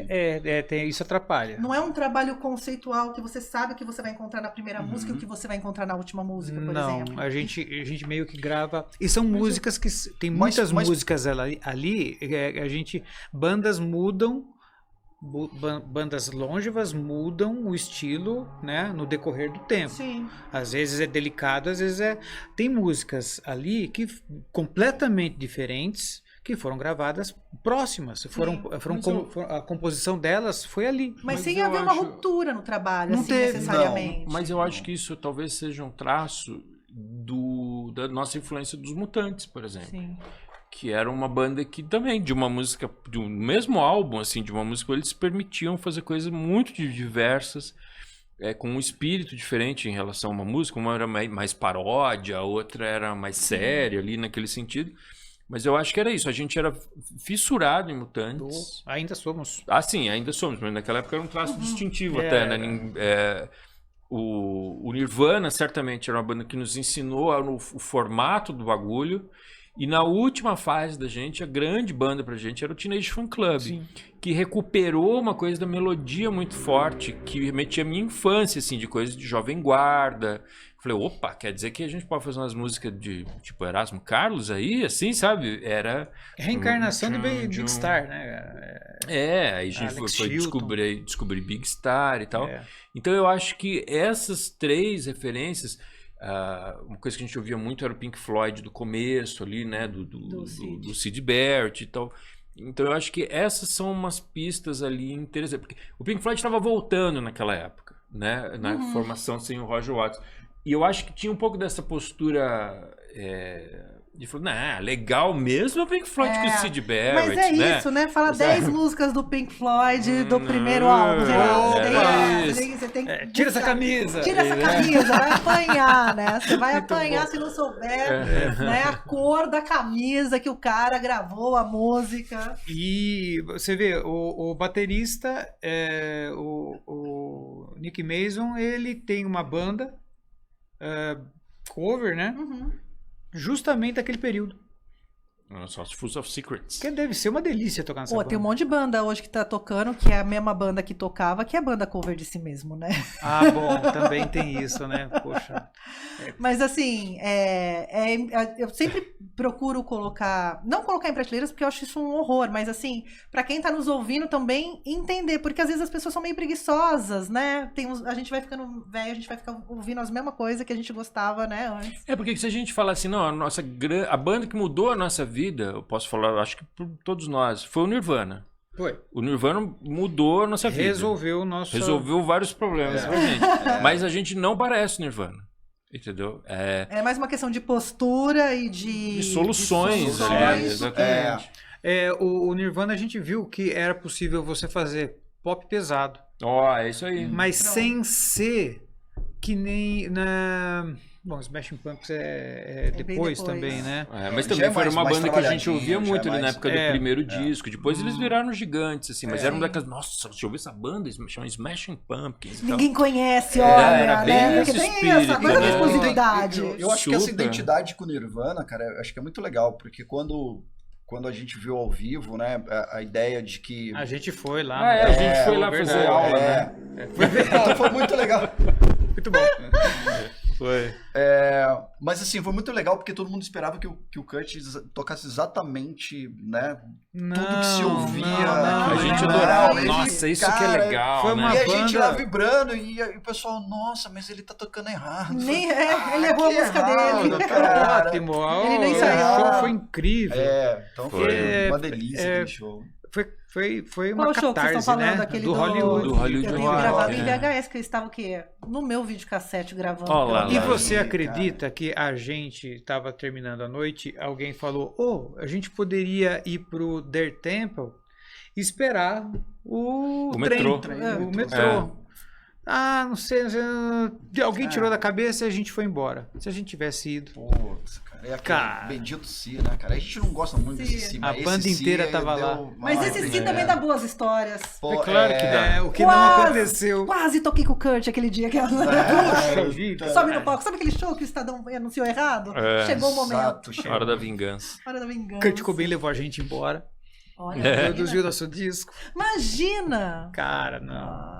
Isso atrapalha. Não é um trabalho conceitual que você sabe o que você vai encontrar na primeira música e o que você vai encontrar na última música, por exemplo. Não, a gente meio que grava... E são músicas que... Tem muitas músicas ali, bandas mudam, bandas longevas mudam o estilo, né, no decorrer do tempo. Sim. Às vezes é delicado, às vezes é... Tem músicas ali que completamente diferentes, que foram gravadas próximas. A composição delas foi ali. Mas sem haver uma ruptura no trabalho, não assim, teve, necessariamente. Não, mas eu acho que isso talvez seja um traço da nossa influência dos Mutantes, por exemplo. Sim. Que era uma banda que também, de uma música, de um mesmo álbum, assim, de uma música, eles permitiam fazer coisas muito diversas, com um espírito diferente em relação a uma música. Uma era mais paródia, a outra era mais séria ali naquele sentido. Mas eu acho que era isso, a gente era fissurado em Mutantes. Ainda somos. Ah, sim, ainda somos, mas naquela época era um traço distintivo até, né? O Nirvana, certamente, era uma banda que nos ensinou o formato do bagulho. E na última fase da gente, a grande banda pra gente era o Teenage Fan Club. Sim. Que recuperou uma coisa da melodia muito forte, que remetia à minha infância, assim, de coisas de Jovem Guarda. Falei, opa, quer dizer que a gente pode fazer umas músicas de, tipo, Erasmo Carlos aí, assim, sabe? Era... Reencarnação de Big Star, né? Aí a gente foi descobrir Big Star e tal. Então eu acho que essas três referências... uma coisa que a gente ouvia muito era o Pink Floyd do começo ali, né? Do Syd Barrett e tal. Então eu acho que essas são umas pistas ali interessantes. Porque o Pink Floyd estava voltando naquela época, né? Na formação sem o Roger Waters. E eu acho que tinha um pouco dessa postura... de falar, legal mesmo o Pink Floyd com o Syd Barrett, mas isso, né? Fala 10 músicas do Pink Floyd do primeiro álbum. Você tem que tira essa camisa. Tira essa camisa, vai apanhar, né? Você vai apanhar se não souber né? A cor da camisa que o cara gravou, a música. E você vê, o baterista, o Nick Mason, ele tem uma banda cover, né? Justamente daquele período. Só Full of Secrets. Que deve ser uma delícia tocar nessa banda. Tem um monte de banda hoje que tá tocando, que é a mesma banda que tocava, que é a banda cover de si mesmo, né? Ah, bom, também tem isso, né? Poxa. Mas assim, eu sempre procuro não colocar em prateleiras, porque eu acho isso um horror, mas assim, pra quem tá nos ouvindo também entender, porque às vezes as pessoas são meio preguiçosas, né? A gente vai ficando velho, a gente vai ficar ouvindo as mesmas coisas que a gente gostava, né, antes. Porque se a gente falar assim, não, a banda que mudou a nossa vida, eu posso falar, acho que por todos nós, foi o Nirvana. Foi. O Nirvana mudou a nossa vida. Resolveu vários problemas pra gente. Mas a gente não parece Nirvana. Entendeu? É mais uma questão de postura e de soluções. Exatamente. O Nirvana a gente viu que era possível você fazer pop pesado. É isso aí. Mas sem ser que nem Bom, Smashing Pumpkins depois também, né? Mas também foi uma banda que a gente ouvia muito ali na época do primeiro disco. Depois eles viraram gigantes, assim. Mas eram daquelas... Nossa, deixa eu ver essa banda, chama Smashing Pumpkins. Ninguém conhece, olha, né? Porque tem essa coisa da exclusividade. Eu acho que essa identidade com o Nirvana, cara, acho que é muito legal. Porque quando a gente viu ao vivo, né, a ideia de que... A gente foi lá. A gente foi lá fazer aula, né? Foi muito legal. Muito bom. Foi. Mas assim, foi muito legal porque todo mundo esperava que o Kurt tocasse exatamente, né? Tudo que se ouvia. A gente adorava. Nossa, isso que é legal. Foi uma e a banda... gente lá vibrando e o pessoal, nossa, mas ele tá tocando errado. Ele errou a música dele. Cara. Ótimo. Ele nem ensaiou. O show foi incrível. Então foi uma delícia aquele show. Foi uma catarse, né? Do Hollywood. Do Hollywood. Eu tenho gravado em VHS, que eu estava no meu videocassete gravando. E você acredita que a gente estava terminando a noite, alguém falou, a gente poderia ir pro Der Temple e esperar o trem, metrô. o metrô. não sei, alguém tirou da cabeça e a gente foi embora. Se a gente tivesse ido... Putz, cara. É aquele bendito Si, né, cara? A gente não gosta muito desse Si, mas a banda inteira tava lá. Mas esse Si também dá boas histórias. Pô, É claro que dá. O que não aconteceu. Quase toquei com o Kurt aquele dia. Puxa vida. Sobe no palco. Sabe aquele show que o Estadão anunciou errado? Chegou o momento. Exato, Hora da vingança. Hora da vingança. Kurt Cobain levou a gente embora. Olha, Produziu nosso disco. Imagina! Cara, não.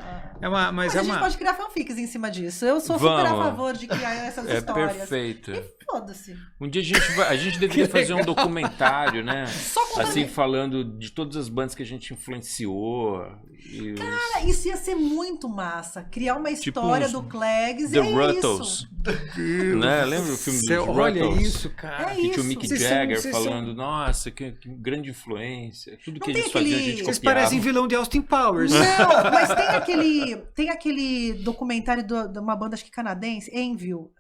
Mas a gente pode criar fanfics em cima disso. Eu sou super a favor de criar essas histórias. Perfeito. E foda-se. Um dia a gente deveria fazer um documentário, né? Só com assim, falando de todas as bandas que a gente influenciou. Cara, isso ia ser muito massa. Criar uma história do Clegs. The Ruttles. Né? Lembra o filme dos Ruttles? Olha isso, cara. Que tinha o Mick Jagger falando, nossa, que grande influência. Tudo que eles faziam, a gente copiava. Vocês parecem vilão de Austin Powers. Não, mas tem aquele documentário de uma banda, acho que canadense, Anvil.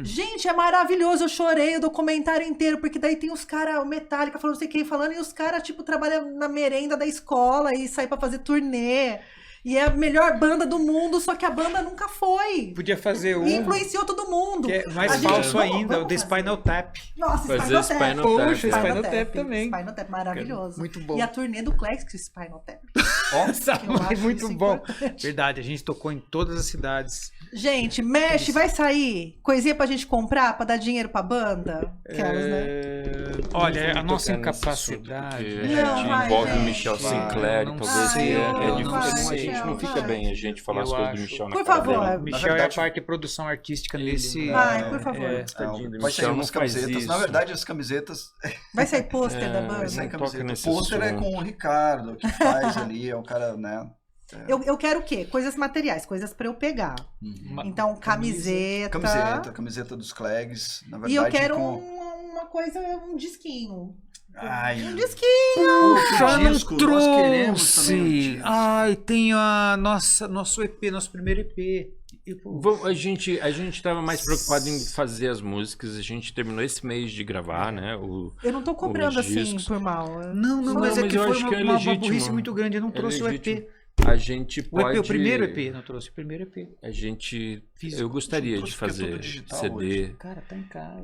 Gente, é maravilhoso. Eu chorei o documentário inteiro, porque daí tem os caras, o Metallica falando, não sei quem falando, e os caras, tipo, trabalham na merenda da escola e saem pra fazer turnê. E é a melhor banda do mundo, só que a banda nunca foi. Podia fazer E influenciou todo mundo. Que é mais falso ainda, o The Spinal Tap. Nossa, Spinal Tap. Poxa, Spinal Tap também. Spinal Tap, maravilhoso. Muito bom. E a turnê do Clegs, que é o Spinal Tap. Nossa, muito bom. Importante. Verdade, a gente tocou em todas as cidades. Gente, mexe, vai sair coisinha pra gente comprar, pra dar dinheiro pra banda? Aquelas, né? Olha, a nossa incapacidade. A gente envolve o Michel Sinclair, talvez difícil. A gente não fica bem a gente falar as coisas do Michel na Por cara favor. dele. O Michel é a parte de produção artística nesse... Vai, por favor. Vai sair umas camisetas. Na verdade, as camisetas... Vai sair pôster da banda? Vai sair camiseta. O pôster é com o Ricardo, que faz ali, é o cara, né? Eu quero o quê? Coisas materiais, coisas pra eu pegar. Então, camiseta dos Clegs. Na verdade, e eu quero uma coisa, um disquinho. Um disquinho! Puxa, disco, nós queremos também. Ai, tem nosso EP, nosso primeiro EP. A gente tava mais preocupado em fazer as músicas. A gente terminou esse mês de gravar, né? Eu não tô cobrando assim por mal. Não, mas é que foi uma burrice muito grande. Eu não trouxe o EP. A gente pode... O primeiro EP, não trouxe o primeiro EP. A gente... Eu gostaria de fazer CD. Hoje. Cara, tá em casa.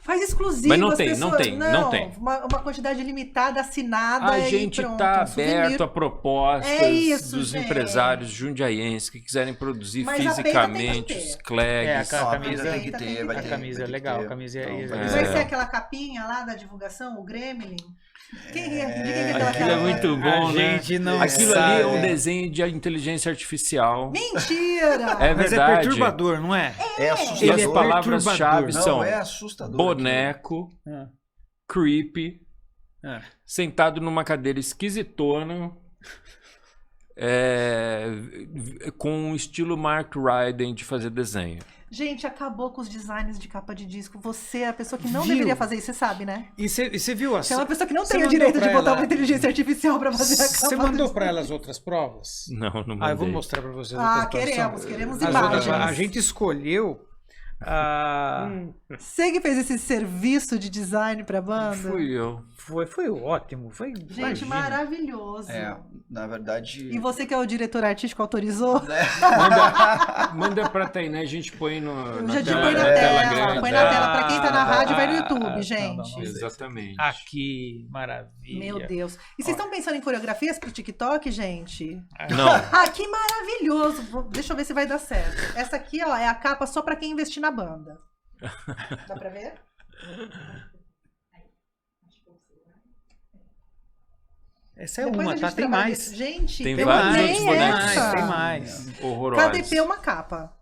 Faz exclusivo. Mas não tem. Uma quantidade limitada, assinada. A gente tá aberto a propostas dos empresários jundiaenses que quiserem produzir fisicamente os Clegs. A camisa tem que ter, vai ter. A camisa é legal. A camisa vai ser aquela capinha lá da divulgação, o Gremlin? De quem é aquela Aquilo é muito bom, né? Aquilo ali é um desenho de inteligência artificial. Mentira! É verdade. Mas é perturbador, não é? É assustador. E as palavras-chave são boneco, creepy, sentado numa cadeira esquisitona, com um estilo Mark Ryden de fazer desenho. Gente, acabou com os designs de capa de disco. Você é a pessoa que não deveria fazer isso, você sabe, né? E você viu assim? Você é uma pessoa que não tem o direito de botar uma inteligência artificial pra fazer a capa. Você mandou pra ela as outras provas? Não mandei. Eu vou mostrar pra vocês. Queremos imagens. A gente escolheu... Você que fez esse serviço de design pra banda? Fui eu. Foi ótimo. Gente, maravilhoso. Na verdade... E você que é o diretor artístico, autorizou? Manda pra Tainá, a gente põe na tela. Põe na tela. Pra quem tá na rádio, vai no YouTube, gente. Exatamente. Aqui, maravilha. Meu Deus. E vocês estão pensando em coreografias pro TikTok, gente? Não. Que maravilhoso. Deixa eu ver se vai dar certo. Essa aqui, ó, é a capa só pra quem investir na banda. Dá pra ver? Essa é uma, tá? Tem mais. Gente, tem vários outros bonecos. Tem mais. Horrorosos. Cada EP é uma capa.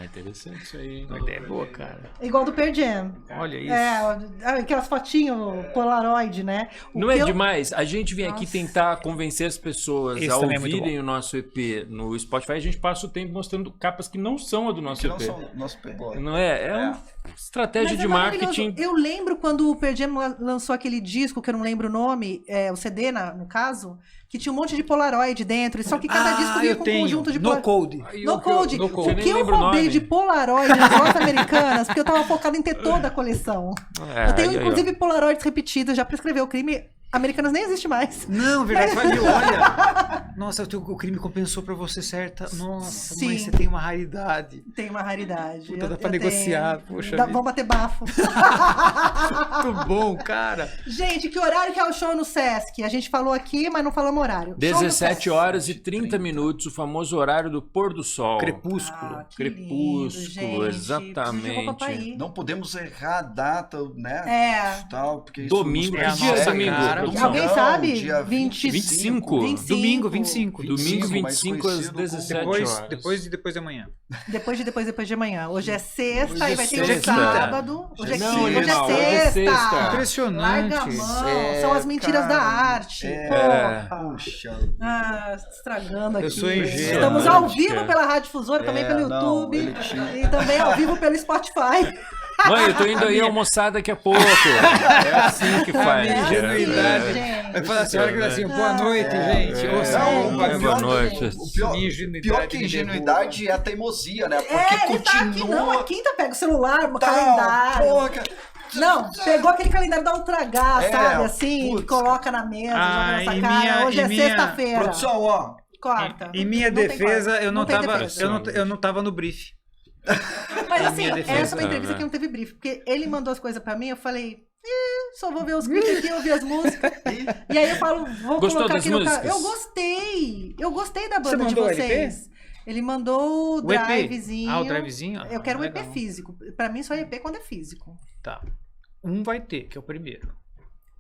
Interessante isso aí. A ideia é boa, cara. Igual do Pearl Jam. Olha isso. Aquelas fotinhos Polaroid, né? Não é demais? A gente vem aqui tentar convencer as pessoas a ouvirem o nosso EP no Spotify. A gente passa o tempo mostrando capas que não são a do nosso EP. Não são nosso EP. Não é? É uma estratégia de marketing. Eu lembro quando o Pearl Jam lançou aquele disco, que eu não lembro o nome, o CD, no caso, que tinha um monte de Polaroid dentro. Só que cada disco vinha com um conjunto de Polaroid. No Code. O que eu roubei de Polaroid nas norte-americanas, porque eu tava focado em ter toda a coleção. Eu tenho, inclusive, Polaroids repetidas, já prescreveu o crime. Americanas nem existe mais. Não, verdade, olha. Nossa, o crime compensou pra você, certa. Nossa, Sim. mãe, você tem uma raridade. Tem uma raridade. Puta, dá pra negociar, poxa vida. Vamos bater bafo. Muito bom, cara. Gente, que horário que é o show no Sesc? A gente falou aqui, mas não falamos horário. Show no 17 Sesc. horas e 30 minutos, o famoso horário do pôr do sol. Crepúsculo. Ah, que Crepúsculo, lindo, gente. exatamente. Preciso de roupa pra ir. Não podemos errar a data, né? É. Tal, porque isso Domingo, nos que dia é prejudica. domingo? Cara, produção? Alguém sabe? Dia 25. 25. Domingo, 25. Domingo, 25, mais 25 às conhecido como 17 horas. Depois de amanhã. Depois de amanhã. Hoje é sexta, Hoje aí é vai ter um sexta. sábado. Hoje é Não, quinta, hoje não, é hoje é sexta. sexta. Impressionante. Larga a mão. É, São as mentiras cara, da arte. Porra. Puxa. Ah, estragando aqui. Eu sou ingênuo. Estamos ao vivo É. pela Rádio Difusora, também pelo não, YouTube ele tinha- e também ao vivo pelo Spotify. Mãe, eu tô indo aí almoçar daqui a pouco. É assim que faz. minha ingenuidade. gente. Vai falar assim, olha que assim, boa noite, gente. É, Ou seja, não, vai- boa noite. O pior, Minha ingenuidade pior que a me ingenuidade é a teimosia, né? Porque Ele tá aqui, não. continua. A Quinta pega o celular, o tal, calendário. porra, cara. Não, pegou aquele calendário da Ultragar, É, sabe? Assim, putz. que coloca na mesa, Ah, joga na sua e cara. minha- Hoje e é minha sexta-feira. Produção, ó. Corta. Em minha Não tem defesa, corte. eu não tem tava, defesa. eu não tava no brief. Mas assim, minha defesa, essa é uma entrevista que não teve brief, porque ele mandou as coisas pra mim, eu falei, só vou ver os clipes aqui, ouvir as músicas. E aí eu falo, vou Gostou colocar das aqui no músicas? carro. Eu gostei da Você banda de mandou o vocês. Ele mandou o O EP? drivezinho. Ah, o drivezinho? Eu quero um EP legal. físico. Pra mim só é EP quando é físico. Tá. Um vai ter, que é o primeiro.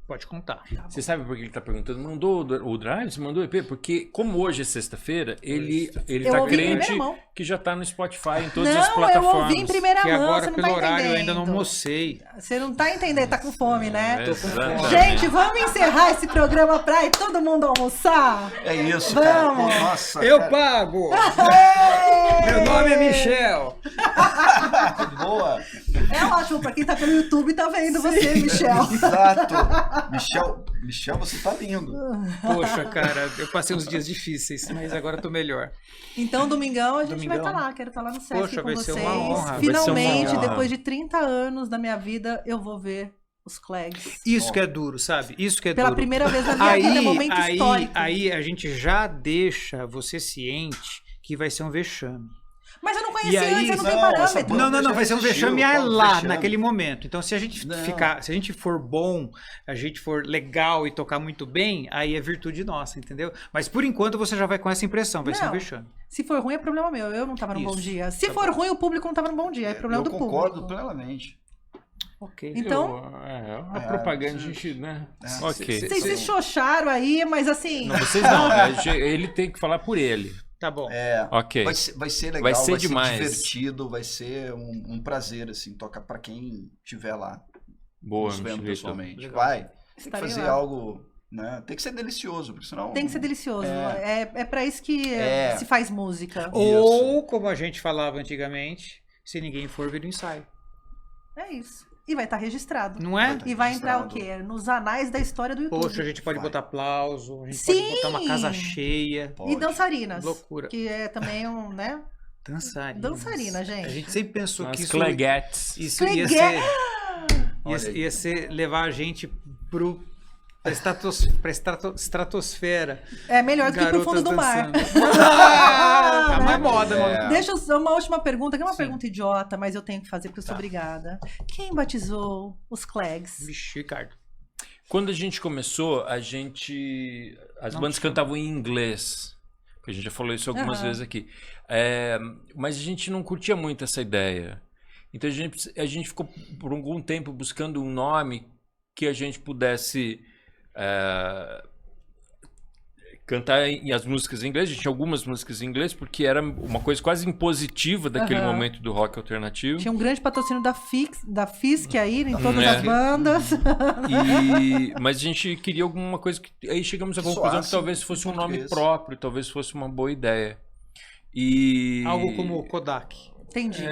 Pode contar. Você sabe por que ele tá perguntando? Mandou o Drive? Você mandou o EP? Porque, como hoje é sexta-feira, ele Eu tá ouvi em primeira crente mão. que já tá no Spotify, em todas as Não, eu plataformas. ouvi em primeira Que mão, agora, você não pelo tá horário, eu entendendo. ainda não almocei. Você não tá entendendo, tá com fome, né? Exatamente. Gente, vamos encerrar esse programa pra ir todo mundo almoçar? É isso, cara. Vamos. Pô, nossa, Eu cara, pago! Meu nome é Michel. boa. É ótimo, pra quem tá pelo YouTube tá vendo você, Michel. Exato. Michel, você tá lindo. Poxa, cara, eu passei uns dias difíceis, mas agora eu tô melhor. Então, domingão, a gente vai Domingão. estar lá. Quero estar lá no Sesc Poxa, com vai ser vocês. uma honra. Vai ser uma Finalmente, honra. depois de 30 anos da minha vida, eu vou ver os Clegs. Isso que é duro, sabe? Isso que é Pela duro. primeira vez na minha vida, é um momento histórico. Aí a gente já deixa você ciente que vai ser um vexame. Mas eu não conhecia E aí- antes, eu não tenho Não, essa parâmetro. banda- Não, já vai ser um existiu, vexame qual lá, vexame? naquele momento. Então, se a gente Não. se a gente for bom, a gente for legal e tocar muito bem, aí é virtude nossa, entendeu? Mas por enquanto você já vai com essa impressão, vai ser um Não. vexame. Se for ruim, é problema meu. Eu não tava num bom Isso. dia. Se for ruim, o público não tava num bom dia. É problema Eu do concordo público. plenamente. Ok. Então, A propaganda, a gente, né? Ok. vocês se xoxaram aí, mas assim... Não, vocês não. Ele tem que falar por ele. Tá bom. É, Ok. vai ser legal, Vai ser demais. divertido, vai ser um prazer, assim, tocar pra quem estiver lá, Boa, nos vendo Michelito. pessoalmente. Legal. Vai, tem que Estarei fazer lá. algo, né? Tem que ser delicioso, porque senão... Tem que ser delicioso. É pra isso que É. se faz música. Ou, como a gente falava antigamente, se ninguém for, vira um ensaio. É isso. E vai estar registrado. Não é? E vai entrar o registrado. quê? Nos anais da história do YouTube. Poxa, a gente pode Vai. botar aplauso, a gente Sim! pode botar uma casa cheia. Pode. E dançarinas. Loucura. Que é também um, né? Dançarina. Dançarina, gente. A gente sempre pensou que As isso, Cleguettes. isso ia Cleguete. ser, Olha aí. ia ser levar a gente pra estratosfera. É melhor do que pro fundo Garotas do mar. dançando. Tá Né? mais moda, mano. Deixa eu só uma última pergunta, que é uma Sim. pergunta idiota, mas eu tenho que fazer porque eu sou obrigada. Quem batizou os Clegs? Bicho, Ricardo. Quando a gente começou, as Não bandas chama. cantavam em inglês. A gente já falou isso algumas Aham. vezes aqui. Mas a gente não curtia muito essa ideia. Então a gente ficou por algum tempo buscando um nome que a gente pudesse cantar as músicas em inglês. A gente tinha algumas músicas em inglês, porque era uma coisa quase impositiva daquele Aham. momento do rock alternativo. Tinha um grande patrocínio da FISC aí, em todas É. as bandas. Mas a gente queria alguma coisa que... Aí chegamos à Que conclusão soasse que talvez em fosse um nome português. próprio, talvez fosse uma boa ideia. E... Algo como Kodak. Entendi.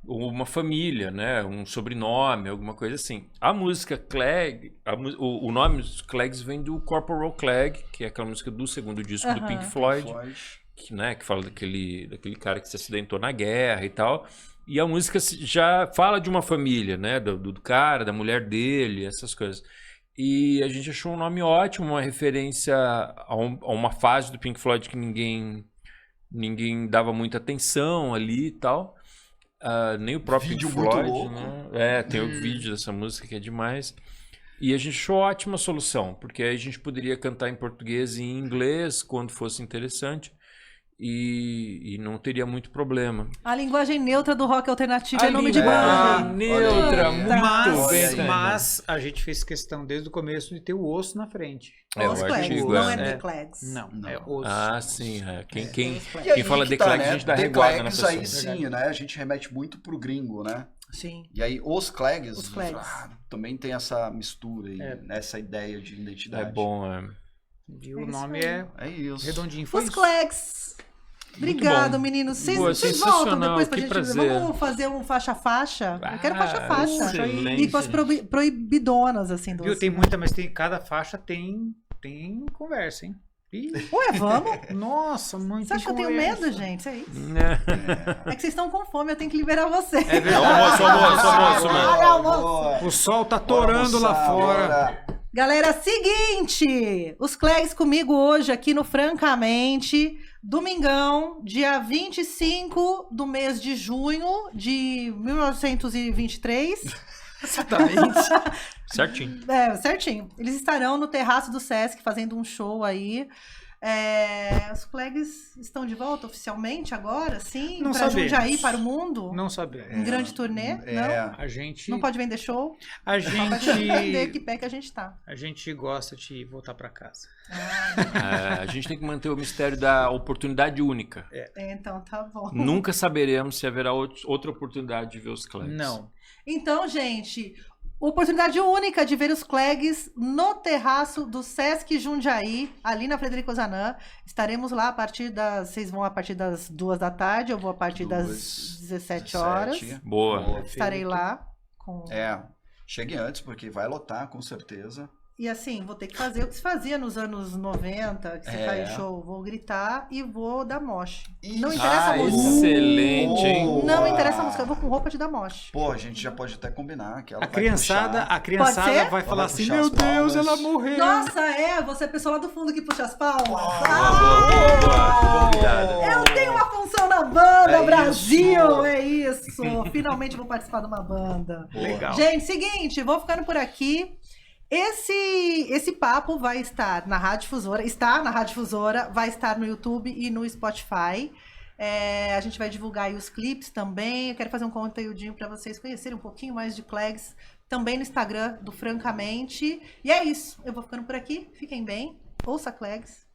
Uma família, né? Um sobrenome, alguma coisa assim. A música Clegg, o nome dos Cleggs vem do Corporal Clegg, que é aquela música do segundo disco do Aham. Pink Floyd, Floyd. que fala daquele cara que se acidentou na guerra e tal. E a música já fala de uma família, né? Do cara, da mulher dele, essas coisas. E a gente achou um nome ótimo, uma referência a uma fase do Pink Floyd que ninguém dava muita atenção ali e tal. Nem o próprio Pink Floyd, né? Tem o vídeo dessa música que é demais. E a gente achou ótima solução, porque aí a gente poderia cantar em português e em inglês quando fosse interessante. E não teria muito problema. A linguagem neutra do rock alternativo é nome de banda. Neutra, muito bem. Mas a gente fez questão desde o começo de ter o osso na frente. Os Clags, não é The Clags. Não, é osso. Sim. Quem fala The Clags, a gente dá reguarda na pessoa. Aí sim, né? A gente remete muito pro gringo, né? Sim. E aí os Clags também tem essa mistura aí, essa ideia de identidade. É bom, E o nome é isso. redondinho. Foi os Clags. Obrigado, meninos. Vocês voltam depois pra gente. Prazer. Vamos fazer um faixa-faixa. Eu quero faixa-faixa. Excelente. E com as proibidonas, assim. Viu, tem muita, mas cada faixa tem conversa, hein? Ué, vamos? Nossa, muito. Você acha que eu tenho medo, gente? É isso. É que vocês estão com fome, eu tenho que liberar vocês. É verdade. Almoço, Olha, almoço. O sol tá torando lá fora. Galera, seguinte, os Clags comigo hoje aqui no Francamente, domingão, dia 25 do mês de junho de 1923. Exatamente. Certinho. Certinho. Eles estarão no terraço do Sesc fazendo um show aí. Os Clags estão de volta oficialmente agora, sim? Não para sabemos. Jundiaí, para o mundo? Não sabemos. Em grande turnê? Não? A gente... Não pode vender show? A Só pra gente entender gente... que pé que a gente tá. A gente gosta de voltar para casa. A gente tem que manter o mistério da oportunidade única. Então tá bom. Nunca saberemos se haverá outra oportunidade de ver os Clags. Não. Então, gente, oportunidade única de ver os Clags no terraço do Sesc Jundiaí, ali na Frederico Ozanam. Estaremos lá a partir das... Vocês vão a partir das 2 da tarde, eu vou a partir das 17 horas. Boa. Estarei lá. Chegue antes, porque vai lotar, com certeza. E assim, vou ter que fazer o que se fazia nos anos 90, que você faz show. Vou gritar e vou dar moche. Não interessa a música. Excelente, hein? Não interessa a música, eu vou com roupa de dar moche. Pô, a gente já pode até combinar. Que ela A criançada vai falar assim, puxar meu as Deus, palmas. ela morreu. Nossa, você é a pessoa lá do fundo que puxa as palmas? Boa. Obrigada. Eu tenho uma função na banda, Brasil! Isso. É isso! Finalmente vou participar de uma banda. Legal. Gente, seguinte, vou ficando por aqui. Esse papo vai estar na Rádio Difusora, vai estar no YouTube e no Spotify. A gente vai divulgar aí os clipes também. Eu quero fazer um conteúdinho para vocês conhecerem um pouquinho mais de Clags, também no Instagram do Francamente. E é isso, eu vou ficando por aqui. Fiquem bem, ouça Clags,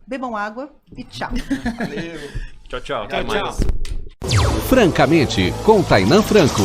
bebam água e tchau. Valeu. Tchau. Tchau. Francamente, com Tainan Franco.